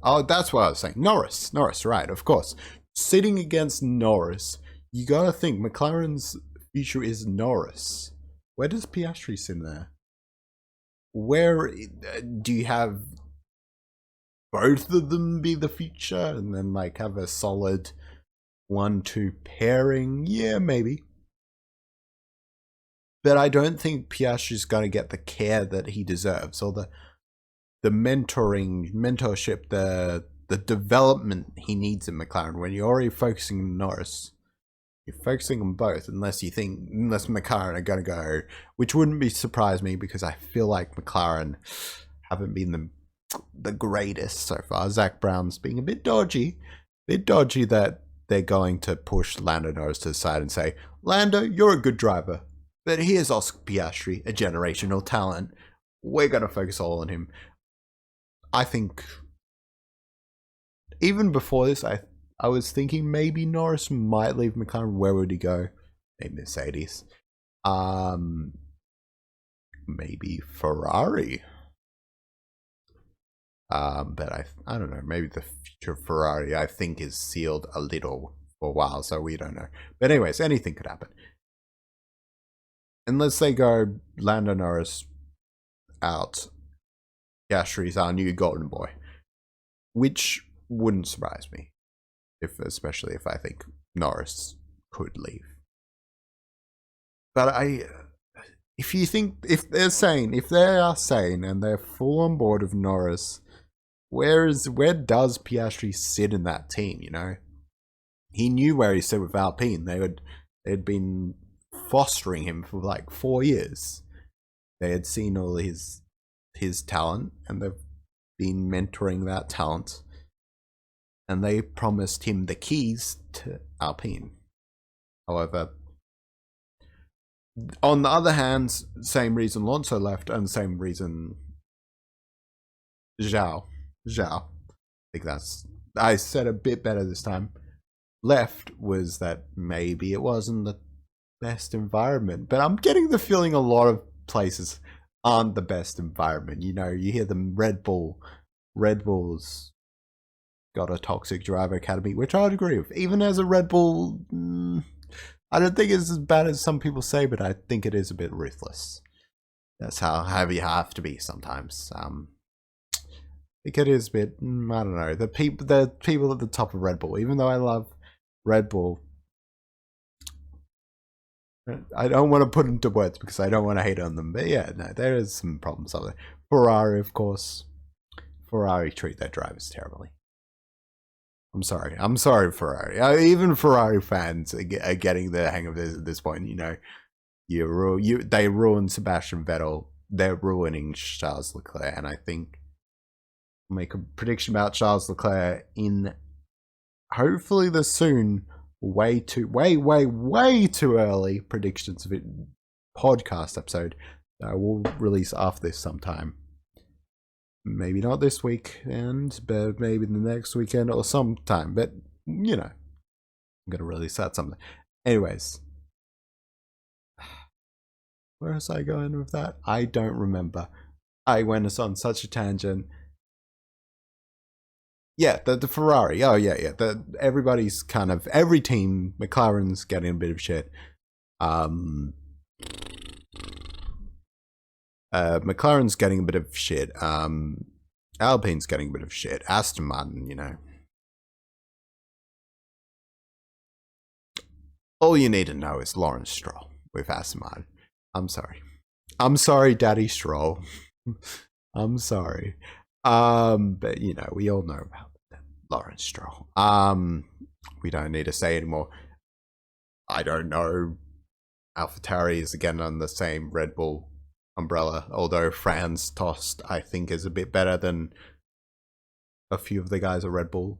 A: oh, that's what I was saying. Norris, right, of course. Sitting against Norris, you gotta think McLaren's future is Norris. Where does Piastri sit in there? Where do you have both of them be the future and then like have a solid 1-2 pairing? Yeah, maybe. But I don't think Piastri's gonna get the care that he deserves, or the mentorship, the development he needs in McLaren. When you're already focusing on Norris, you're focusing on both, unless McLaren are going to go, which wouldn't surprise me, because I feel like McLaren haven't been the greatest so far. Zach Brown's being a bit dodgy that they're going to push Lando Norris to the side and say, Lando, you're a good driver, but here's Oscar Piastri, a generational talent. We're going to focus all on him. I think even before this, I was thinking maybe Norris might leave McLaren. Where would he go? Maybe Mercedes. Maybe Ferrari. But I don't know. Maybe the future of Ferrari, I think, is sealed a little for a while, so we don't know. But anyways, anything could happen. Unless they go Lando Norris out, Piastri's our new golden boy, which wouldn't surprise me, especially if I think Norris could leave. But if they are sane and they're full on board of Norris, where does Piastri sit in that team? You know, he knew where he stood with Alpine. They'd been fostering him for like 4 years. They had seen all his talent, and they've been mentoring that talent, and they promised him the keys to Alpine. However, on the other hand, same reason Alonso left, and same reason Zhao, I think I said a bit better this time, left, was that maybe it wasn't the best environment. But I'm getting the feeling a lot of places aren't the best environment. You know, you hear them Red Bull's got a toxic driver academy, which I'd agree with. Even as a Red Bull, I don't think it's as bad as some people say, but I think it is a bit ruthless. That's how heavy you have to be sometimes. I think it is a bit, I don't know, the people at the top of Red Bull, even though I love Red Bull, I don't want to put into words because I don't want to hate on them, but yeah, no, there is some problems over there. Ferrari, of course. Ferrari treat their drivers terribly. I'm sorry, Ferrari. Even Ferrari fans are getting the hang of this at this point. You know, they ruined Sebastian Vettel. They're ruining Charles Leclerc, and I think I'll make a prediction about Charles Leclerc in hopefully the soon. Way too early predictions of it podcast episode that I will release after this sometime. Maybe not this weekend, but maybe the next weekend or sometime. But you know, I'm gonna release that something. Anyways, where was I going with that? I don't remember. I went on such a tangent. Yeah, the Ferrari. Oh, yeah. Everybody's kind of, every team, McLaren's getting a bit of shit. McLaren's getting a bit of shit. Alpine's getting a bit of shit. Aston Martin, you know. All you need to know is Lawrence Stroll with Aston Martin. I'm sorry, Daddy Stroll. I'm sorry. But you know, we all know about Lawrence Stroll. We don't need to say anymore. I don't know. AlphaTauri is again on the same Red Bull umbrella, although Franz Tost, I think, is a bit better than a few of the guys at Red Bull.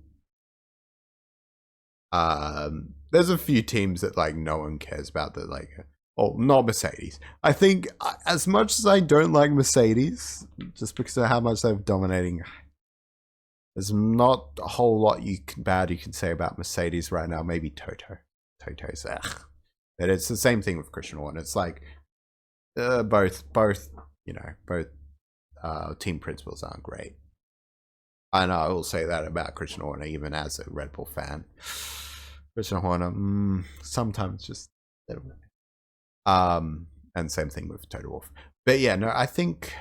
A: There's a few teams that like no one cares about that, like, oh, not Mercedes. I think as much as I don't like Mercedes, just because of how much they're dominating, there's not a whole lot bad you can say about Mercedes right now. Maybe Toto. Toto's but it's the same thing with Christian Horner. It's like both team principals aren't great. And I will say that about Christian Horner, even as a Red Bull fan. Christian Horner, sometimes just a little bit. And same thing with Toto Wolff. But yeah, no, I think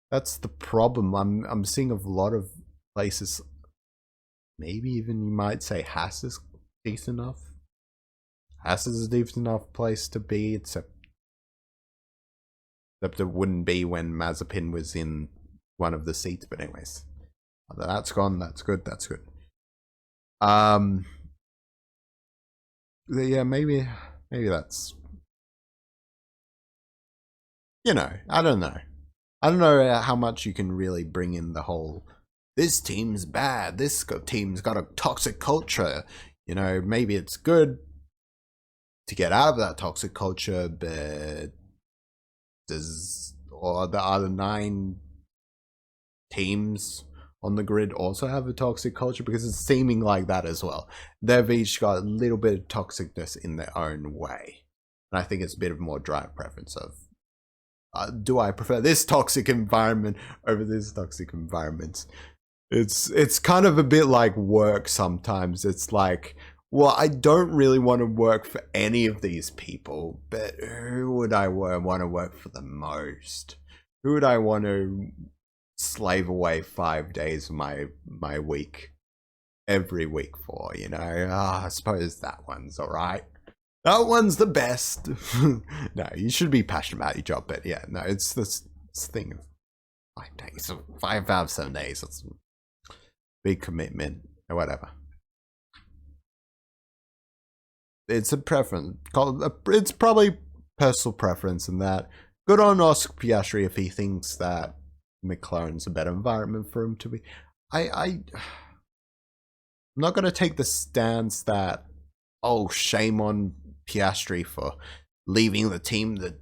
A: that's the problem. I'm seeing a lot of places. Maybe even you might say Haas is decent enough. Haas is a decent enough place to be, except it wouldn't be when Mazepin was in one of the seats. But anyways, that's gone. That's good. That's good. Yeah, maybe that's, I don't know. I don't know how much you can really bring in the whole, this team's bad, this team's got a toxic culture. Maybe it's good to get out of that toxic culture, but or the other 9 teams on the grid also have a toxic culture? Because it's seeming like that as well. They've each got a little bit of toxicness in their own way. And I think it's a bit of a more drive preference of, do I prefer this toxic environment over this toxic environment? It's kind of a bit like work sometimes. It's like, well, I don't really want to work for any of these people, but who would I want to work for the most? Who would I want to slave away 5 days of my week every week for? I suppose that one's all right. That one's the best. No, you should be passionate about your job, but yeah, no, it's this thing of 5 days, 5 out of 7 days. That's a big commitment or whatever. It's a preference. It's probably personal preference, in that good on Oscar Piastri if he thinks that McLaren's a better environment for him to be. I'm not going to take the stance that, oh, shame on Piastri for leaving the team that,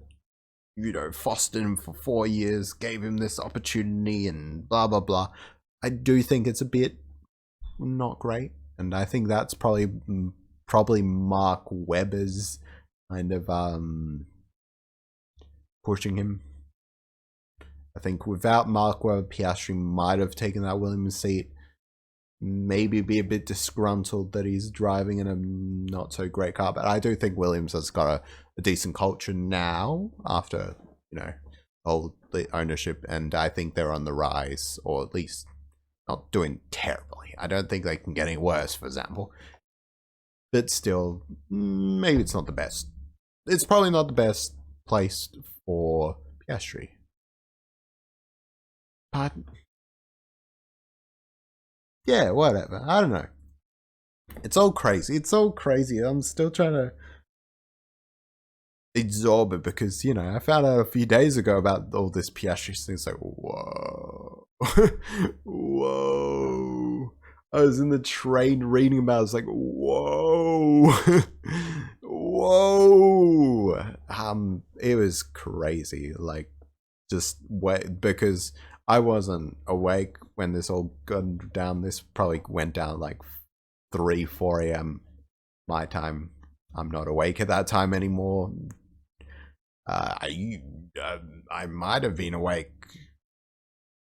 A: fostered him for 4 years, gave him this opportunity and blah, blah, blah. I do think it's a bit not great. And I think that's probably Mark Webber's kind of pushing him. I think without Mark Webber, Piastri might have taken that Williams seat. Maybe be a bit disgruntled that he's driving in a not so great car. But I do think Williams has got a decent culture now after, all the ownership. And I think they're on the rise, or at least not doing terribly. I don't think they can get any worse, for example. But still, maybe it's not the best. It's probably not the best place for Piastri. But yeah, whatever. I don't know. It's all crazy. I'm still trying to absorb it because, I found out a few days ago about all this Piastri thing. It's like, whoa. Whoa. I was in the train reading about it. I was like, whoa. Whoa. It was crazy. Like, just wait, because I wasn't awake when this all got down. This probably went down like 4 a.m. my time. I'm not awake at that time anymore. I might have been awake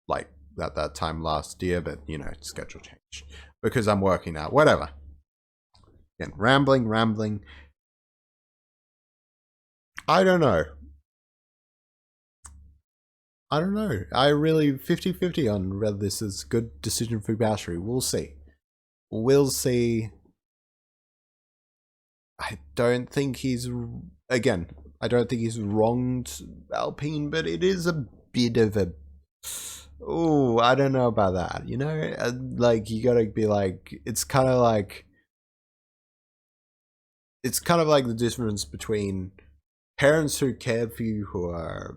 A: like at that time last year, but schedule change because I'm working out. Whatever. Again, rambling. I don't know. I really 50-50 on whether this is a good decision for Piastri. We'll see. I don't think he's wronged Alpine, but it is a bit of a, I don't know about that. Like, you gotta be like, it's kind of like the difference between parents who cared for you who are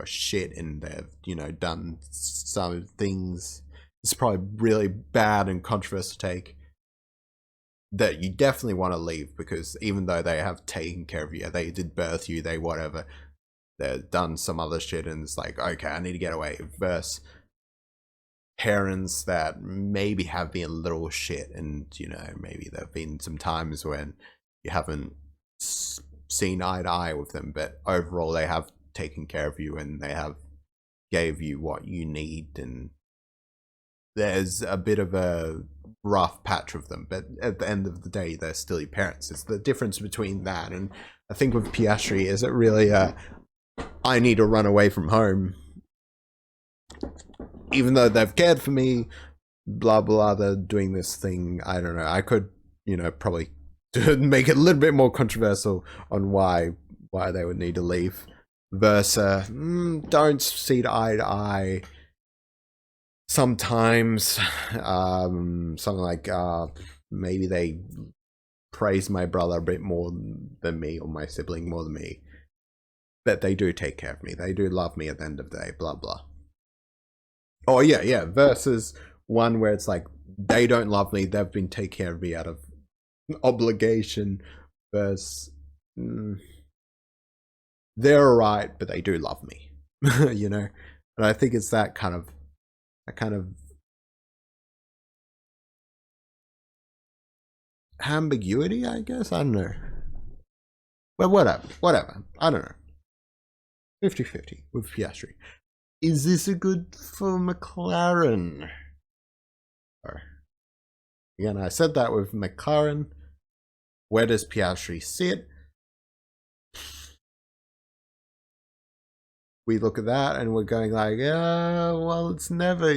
A: shit and they've, you know, done some things. It's probably really bad and controversial take that you definitely want to leave, because even though they have taken care of you, they did birth you, they whatever, they've done some other shit, and it's like, okay, I need to get away. Versus parents that maybe have been a little shit, and you know, maybe there've been some times when you haven't seen eye to eye with them, but overall they have taken care of you and they have gave you what you need. And there's a bit of a rough patch with them, but at the end of the day, they're still your parents. It's the difference between that, and I think with Piastri, is it really I need to run away from home, even though they've cared for me, blah blah, they're doing this thing. I don't know, I could, you know, probably make it a little bit more controversial on why they would need to leave. Versus don't see eye to eye. Sometimes something like maybe they praise my brother a bit more than me, or my sibling more than me, but they do take care of me, they do love me at the end of the day, blah blah. Oh yeah, versus one where it's like they don't love me, they've been taking care of me out of obligation. Versus they're alright, but they do love me. You know, and I think it's that kind of ambiguity, I guess. I don't know. But whatever. I don't know. 50-50 with Piastri. Is this a good for McLaren? Or, again, I said that with McLaren. Where does Piastri sit? We look at that and we're going like, well, it's never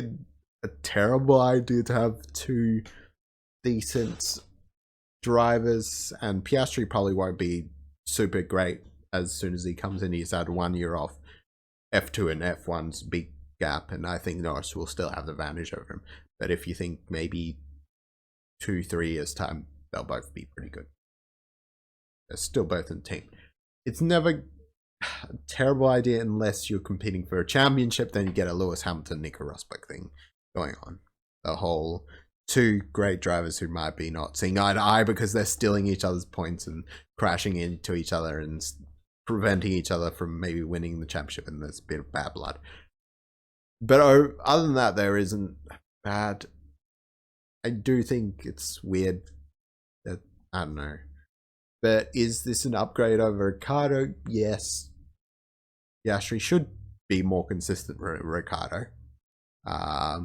A: a terrible idea to have two decent drivers, and Piastri probably won't be super great as soon as he comes in. He's had 1 year off F2 and F1's big gap, and I think Norris will still have the advantage over him. But if you think maybe 2-3 years time, they'll both be pretty good. They're still both in the team. It's never a terrible idea unless you're competing for a championship. Then you get a Lewis Hamilton, Nico Rosberg thing going on. The whole two great drivers who might be not seeing eye to eye because they're stealing each other's points and crashing into each other and preventing each other from maybe winning the championship, and there's a bit of bad blood. But other than that, there isn't bad. I do think it's weird that, I don't know. But is this an upgrade over Ricciardo? Yes. Piastri should be more consistent with Ricciardo. I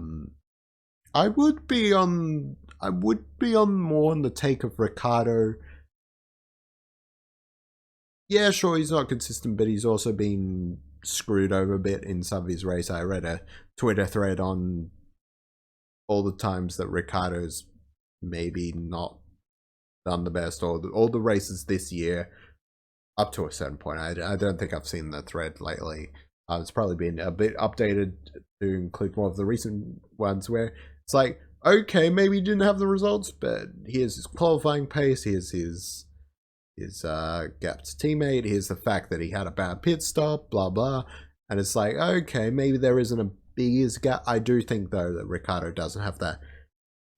A: would be on more on the take of Ricciardo. Yeah, sure, he's not consistent, but he's also been screwed over a bit in some of his race. I read a Twitter thread on all the times that Ricciardo's maybe not done the best, or all the races this year up to a certain point. I don't think I've seen the thread lately. It's probably been a bit updated to include more of the recent ones where it's like, okay, maybe he didn't have the results, but here's his qualifying pace, here's his gap to teammate, here's the fact that he had a bad pit stop, blah blah. And it's like, okay, maybe there isn't a biggest gap. I do think though that Ricciardo doesn't have that.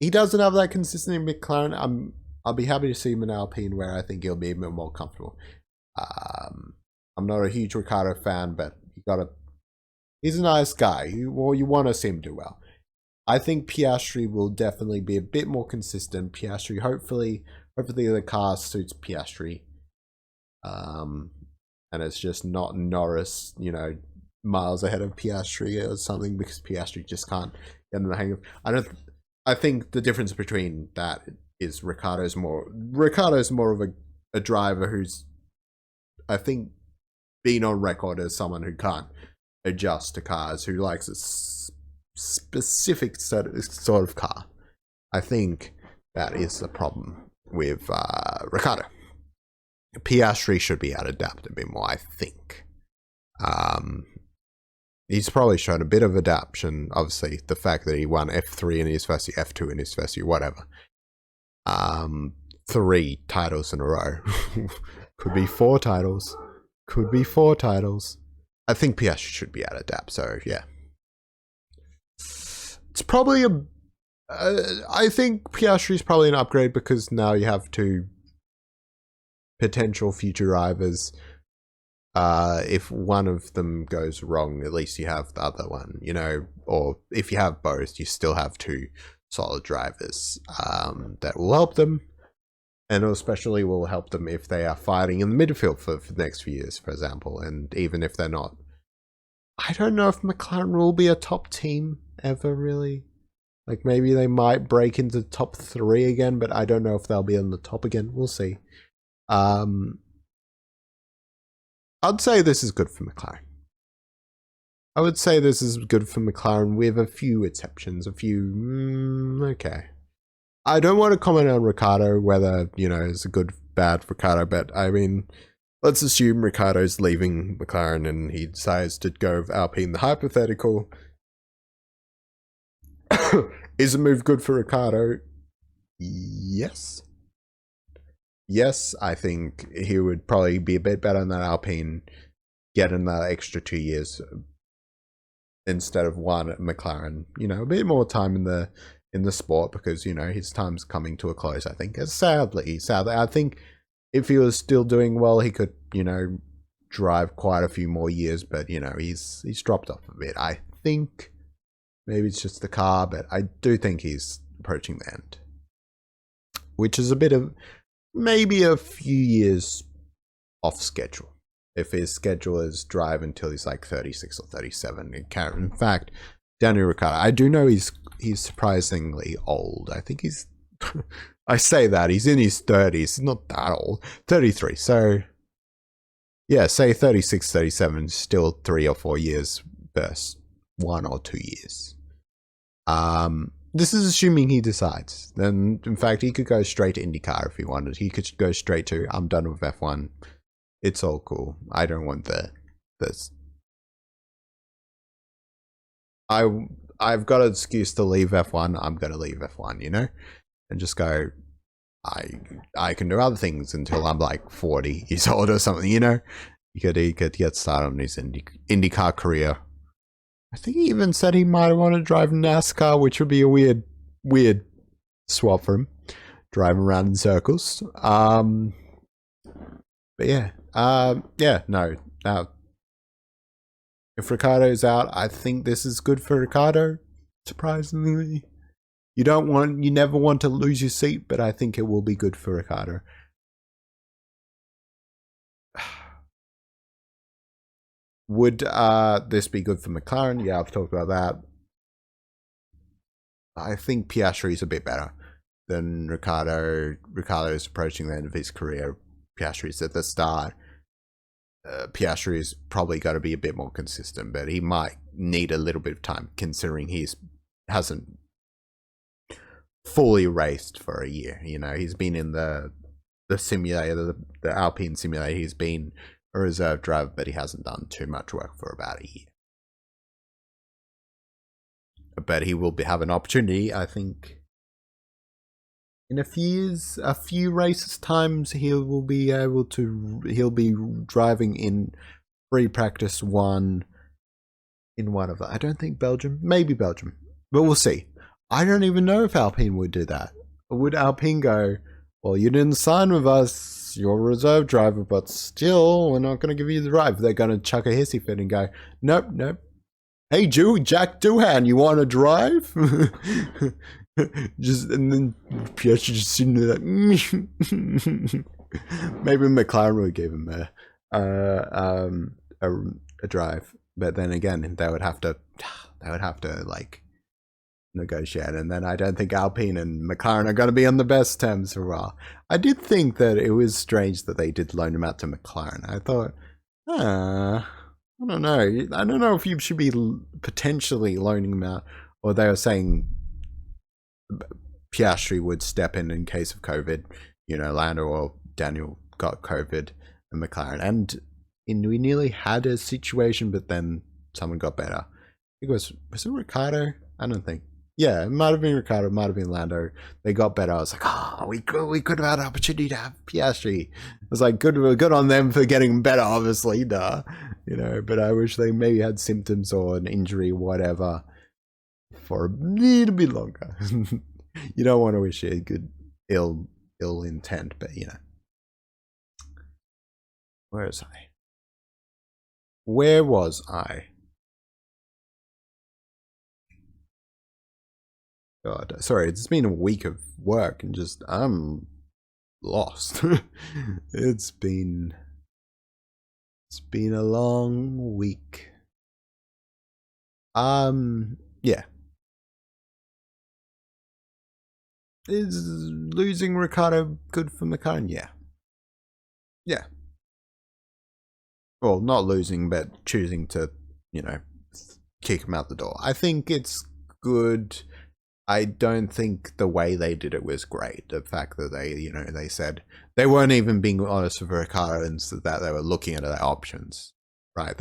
A: He doesn't have that consistency in McLaren. I'll be happy to see him in Alpine, where I think he'll be a bit more comfortable. I'm not a huge Ricciardo fan, but he's a nice guy. You want to see him do well. I think Piastri will definitely be a bit more consistent. Piastri, hopefully the car suits Piastri. And it's just not Norris, you know, miles ahead of Piastri or something, because Piastri just can't get in the hang of. I think the difference between that is Ricciardo's more of a driver who's, I think, been on record as someone who can't adjust to cars, who likes a specific sort of car. I think that is the problem with Ricciardo. Piastri should be able to adapt a bit more, I think. He's probably shown a bit of adaptation. Obviously, the fact that he won F3 in his first year, F2 in his first year, whatever. 3 titles in a row. Could be 4 titles. Could be 4 titles. I think Piastri should be out of DAP, so yeah. It's probably a... I think Piastri is probably an upgrade because now you have 2 potential future drivers. If one of them goes wrong, at least you have the other one, you know, or if you have both, you still have 2 solid drivers that will help them, and especially will help them if they are fighting in the midfield for the next few years, for example. And even if they're not, I don't know if McLaren will be a top team ever, really. Like, maybe they might break into top 3 again, but I don't know if they'll be on the top again. We'll see. I'd say this is good for McLaren. I would say this is good for McLaren with a few exceptions. A few... okay. I don't want to comment on Ricciardo, whether, you know, it's a good, bad Ricciardo, but I mean, let's assume Ricciardo's leaving McLaren and he decides to go with Alpine, the hypothetical. Is a move good for Ricciardo? Yes. Yes, I think he would probably be a bit better than Alpine, get another extra 2 years instead of 1 at McLaren. You know, a bit more time in the sport because, you know, his time's coming to a close, I think. Sadly, I think if he was still doing well, he could, you know, drive quite a few more years, but, you know, he's dropped off a bit. I think maybe it's just the car, but I do think he's approaching the end, which is a bit of... maybe a few years off schedule. If his schedule is drive until he's like 36 or 37. It can't. In fact, Daniel Ricciardo, I do know he's surprisingly old. I think he's... I say that, he's in his 30s. He's not that old. 33. So, yeah, say 36, 37, still 3 or 4 years versus 1 or 2 years. This is assuming he decides. Then, in fact, he could go straight to IndyCar if he wanted. He could go straight to, I'm done with F1. It's all cool. I don't want this. I've got an excuse to leave F1. I'm going to leave F1, you know? And just go, I can do other things until I'm like 40 years old or something, you know? He could get started on his IndyCar career. I think he even said he might want to drive NASCAR, which would be a weird swap for him, driving around in circles. But yeah, no. If Ricciardo's out, I think this is good for Ricciardo. Surprisingly, you never want to lose your seat, but I think it will be good for Ricciardo. Would this be good for McLaren? Yeah, I've talked about that. I think Piastri is a bit better than Ricciardo. Ricciardo is approaching the end of his career. Piastri is at the start. Piastri is probably got to be a bit more consistent, but he might need a little bit of time considering hasn't fully raced for a year. You know, he's been in the simulator, the Alpine simulator. He's been a reserve driver, but he hasn't done too much work for about a year. But he will have an opportunity, I think, in a few races times. He'll be driving in free practice 1 in one of them. I don't think Belgium, maybe Belgium, but we'll see. I don't even know if Alpine would do that. Would Alpine go, well, you didn't sign with us, you're a reserve driver, but still, we're not going to give you the drive. They're going to chuck a hissy fit and go, nope. Hey, Jack Doohan, you want to drive? And then Piastri just sitting there like, maybe McLaren would give him a drive, but then again, they would have to like negotiate, and then I don't think Alpine and McLaren are going to be on the best terms for a while. I did think that it was strange that they did loan him out to McLaren. I thought, I don't know if you should be potentially loaning him out, or they were saying Piastri would step in case of COVID. You know, Lando or Daniel got COVID and McLaren, and we nearly had a situation, but then someone got better. I think it was it Ricciardo? I don't think. Yeah, it might have been Ricardo, it might have been Lando. They got better. I was like, oh, we could have had an opportunity to have Piastri. It was like, good on them for getting better, obviously, duh. You know, but I wish they maybe had symptoms or an injury, whatever, for a little bit longer. You don't want to wish a good ill intent, but you know. Where was I? Where was I? God, sorry, it's been a week of work and just I'm lost. It's been a long week. Yeah. Is losing Ricardo good for McLaren? Yeah. Yeah. Well, not losing, but choosing to, you know, kick him out the door. I think it's good. I don't think the way they did it was great. The fact that they, you know, they said they weren't even being honest with Ricardo and so that they were looking at their options, right?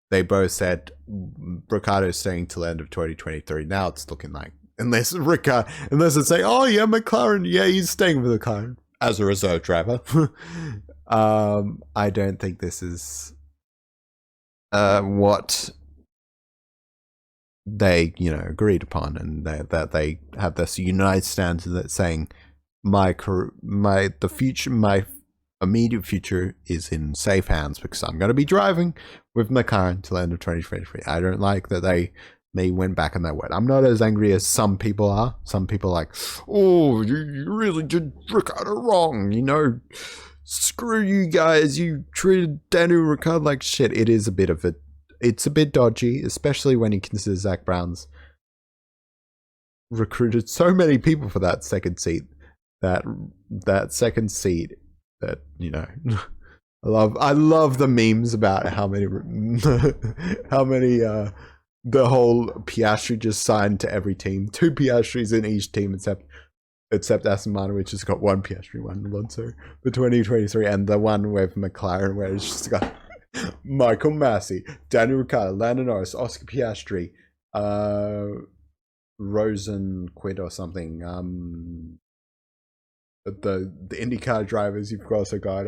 A: They both said Ricardo's staying till the end of 2023. Now it's looking like unless it's like, oh yeah, McLaren, yeah, he's staying with McLaren as a reserve driver. I don't think this is what they, you know, agreed upon, and that they have this united stance that's saying my immediate future is in safe hands because I'm going to be driving with McLaren till the end of 2023. I don't like that they went back on their word. I'm not as angry as some people are. Some people are like, oh, you really did Ricciardo wrong, you know. Screw you guys, you treated Daniel Ricciardo like shit. It is a bit of it's a bit dodgy, especially when you consider Zach Brown's recruited so many people for that second seat. That second seat that, you know, I love the memes about how many the whole Piastri just signed to every team. 2 Piastris in each team except Aston Martin, which has got 1 Piastri, 1 Alonso for 2023, and the one with McLaren where it's just got Michael Massey, Daniel Ricciardo, Lando Norris, Oscar Piastri, Rosenquist or something. The IndyCar drivers, you've also got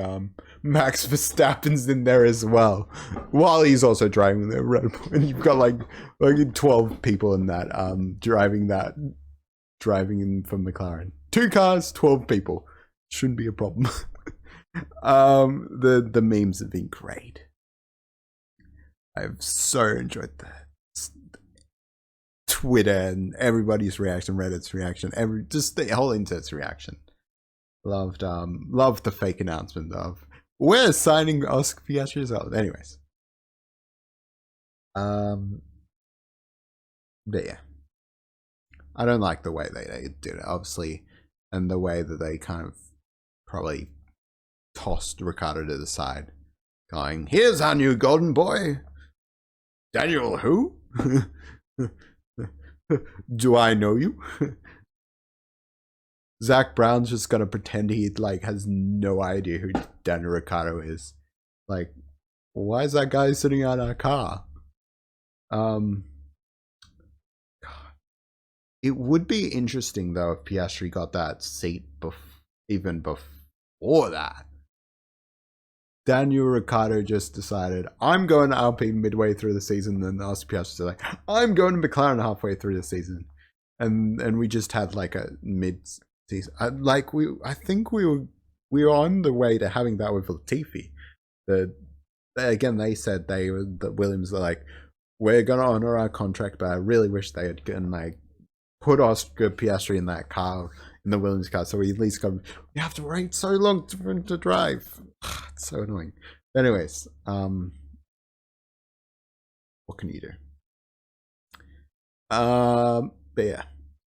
A: Max Verstappen's in there as well, while he's also driving the Red Bull. And you've got like 12 people in that driving in from McLaren. 2 cars, 12 people. Shouldn't be a problem. The memes have been great. I've so enjoyed that. Twitter and everybody's reaction, Reddit's reaction, just the whole internet's reaction. Loved the fake announcement of we're signing Oscar Piastri as well. Anyways. But yeah. I don't like the way they did it, obviously, and the way that they kind of probably tossed Ricciardo to the side, going, here's our new golden boy. Daniel who? Do I know you? Zach Brown's just gonna pretend he like has no idea who Daniel Ricciardo is. Like, why is that guy sitting on our car? It would be interesting though if Piastri got that seat even before that. Daniel Ricciardo just decided, I'm going to Alpine midway through the season, and Oscar Piastri like, I'm going to McLaren halfway through the season, and we just had like a mid-season. I think we were on the way to having that with Latifi. Again, they said that Williams are like, we're going to honor our contract, but I really wish they had gotten like put Oscar Piastri in that car, in the Williams car, so we at least we have to wait so long for him to drive. It's so annoying. But anyways, what can you do? But yeah.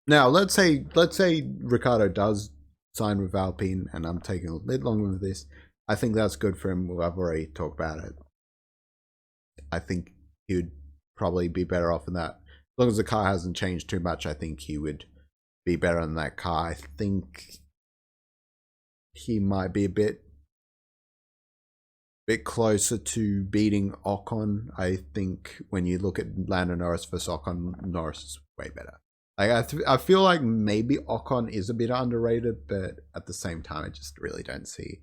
A: Now let's say Ricciardo does sign with Alpine, and I'm taking a bit longer with this. I think that's good for him. I've already talked about it. I think he would probably be better off in that. As long as the car hasn't changed too much, I think he would be better in that car. I think he might be a bit closer to beating Ocon. I think when you look at Lando Norris versus Ocon, Norris is way better. Like I feel like maybe Ocon is a bit underrated, but at the same time, I just really don't see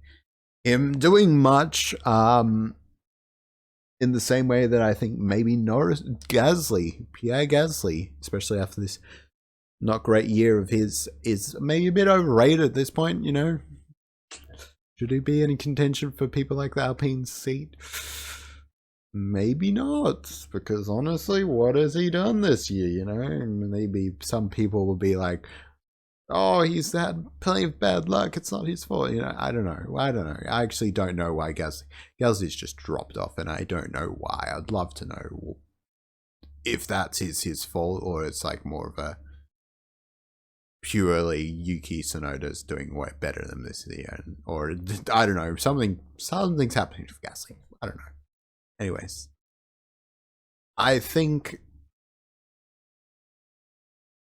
A: him doing much. In the same way that I think maybe Pierre Gasly, especially after this not great year of his, is maybe a bit overrated at this point. You know, should he be in contention for people like the Alpine seat? Maybe not, because honestly, what has he done this year? You know, maybe some people will be like, "Oh, he's had plenty of bad luck. It's not his fault." You know, I don't know. I actually don't know why Gasly's just dropped off, and I don't know why. I'd love to know if that's his fault, or it's like more of a purely Yuki Tsunoda's doing way better than this year, or I don't know. Something's happening with Gasly. I don't know. Anyways, I think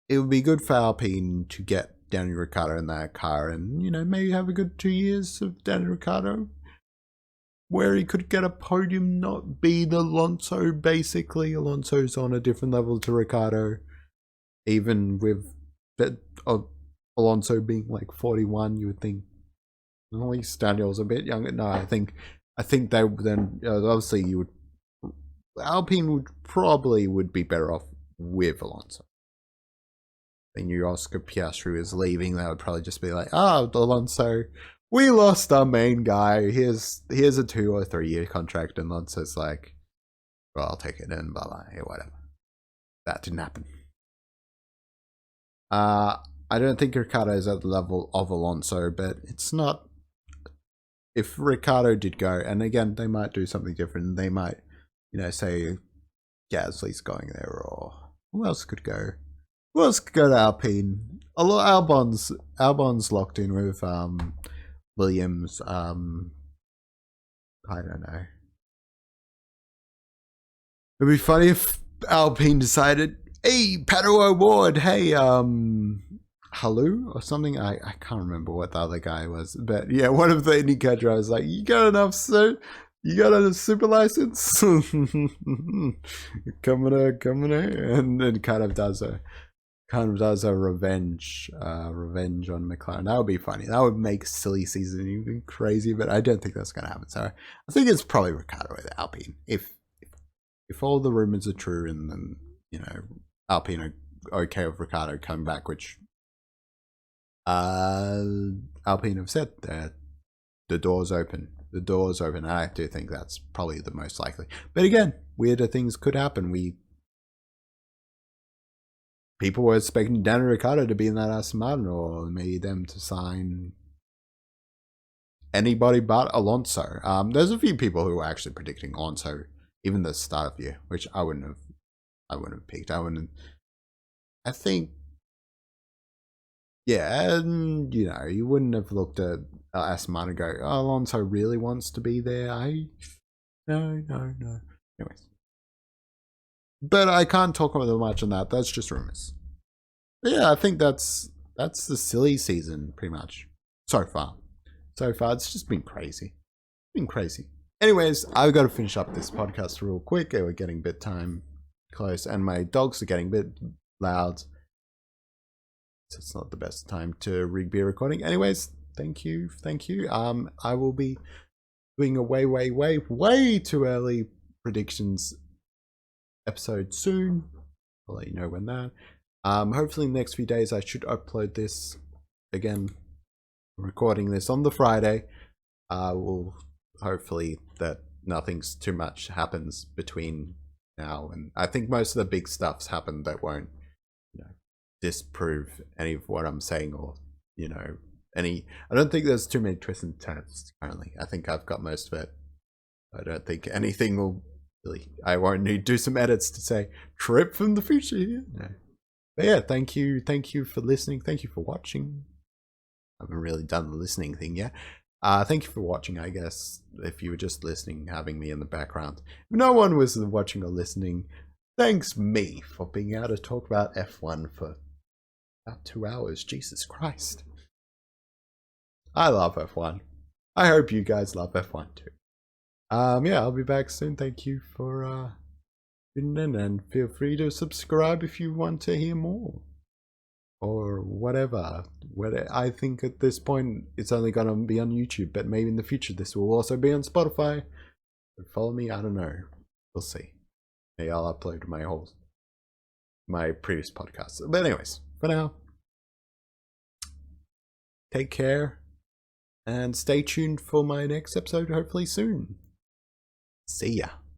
A: it would be good for Alpine to get Daniel Ricciardo in that car and, you know, maybe have a good 2 years of Daniel Ricciardo where he could get a podium, not be the Alonso, basically. Alonso's on a different level to Ricciardo, even with Alonso being like 41, you would think, at least Daniel's a bit younger. No, I think they then obviously Alpine would be better off with Alonso. They knew Oscar Piastri was leaving. They would probably just be like, "Oh, Alonso, we lost our main guy. Here's a 2 or 3 year contract." And Alonso's like, "Well, I'll take it," and blah blah, yeah, whatever. That didn't happen. I don't think Ricciardo is at the level of Alonso, but it's not. If Ricciardo did go, and again, they might do something different. They might, you know, say Gasly's going there, or who else could go? Who else could go to Alpine? Albon's locked in with Williams. I don't know. It'd be funny if Alpine decided, "Hey, Pato Award, hey, Halu or something." I can't remember what the other guy was, but yeah, one of the IndyCar drivers like, "You got enough, sir? You got a super license?" coming and kind of does a revenge on McLaren. That would be funny. That would make silly season even crazy, but I don't think that's going to happen. So I think it's probably Ricciardo with Alpine. If all the rumors are true, and then, you know, Alpine are okay with Ricciardo coming back, which Alpine have said that the door's open. The door's open. I do think that's probably the most likely. But again, weirder things could happen. People were expecting Daniel Ricciardo to be in that Aston Martin, or maybe them to sign anybody but Alonso. There's a few people who were actually predicting Alonso even the start of the year, which I wouldn't have picked. I think, yeah, and you know, you wouldn't have looked at Aston Martin and go, "Oh, Alonso really wants to be there." No. Anyways. But I can't talk about much on that. That's just rumors. But yeah, I think that's the silly season pretty much so far. It's just been crazy. Anyways, I've got to finish up this podcast real quick. We're getting a bit time close, and my dogs are getting a bit loud. So it's not the best time to be recording. Anyways, thank you. I will be doing a way too early predictions episode soon. I'll let you know when that. Hopefully in the next few days I should upload this. Again, I'm recording this on the Friday. Will hopefully that nothing's too much happens between now, and I think most of the big stuff's happened that won't, you know, disprove any of what I'm saying, or, you know, I don't think there's too many twists and turns currently. I think I've got most of it. I don't think anything will really, I won't need to do some edits to say Trip from the future here. No. But yeah, thank you for listening. Thank you for watching. I haven't really done the listening thing yet. Thank you for watching, I guess, if you were just listening, having me in the background. If no one was watching or listening, thanks me for being able to talk about F1 for about 2 hours. Jesus Christ. I love F1. I hope you guys love F1 too. Yeah, I'll be back soon. Thank you for tuning in, and feel free to subscribe if you want to hear more. or whatever. I think at this point it's only going to be on YouTube, but maybe in the future this will also be on Spotify. Follow me, I don't know. We'll see. Maybe I'll upload my previous podcasts. But anyways, for now, take care and stay tuned for my next episode hopefully soon. See ya.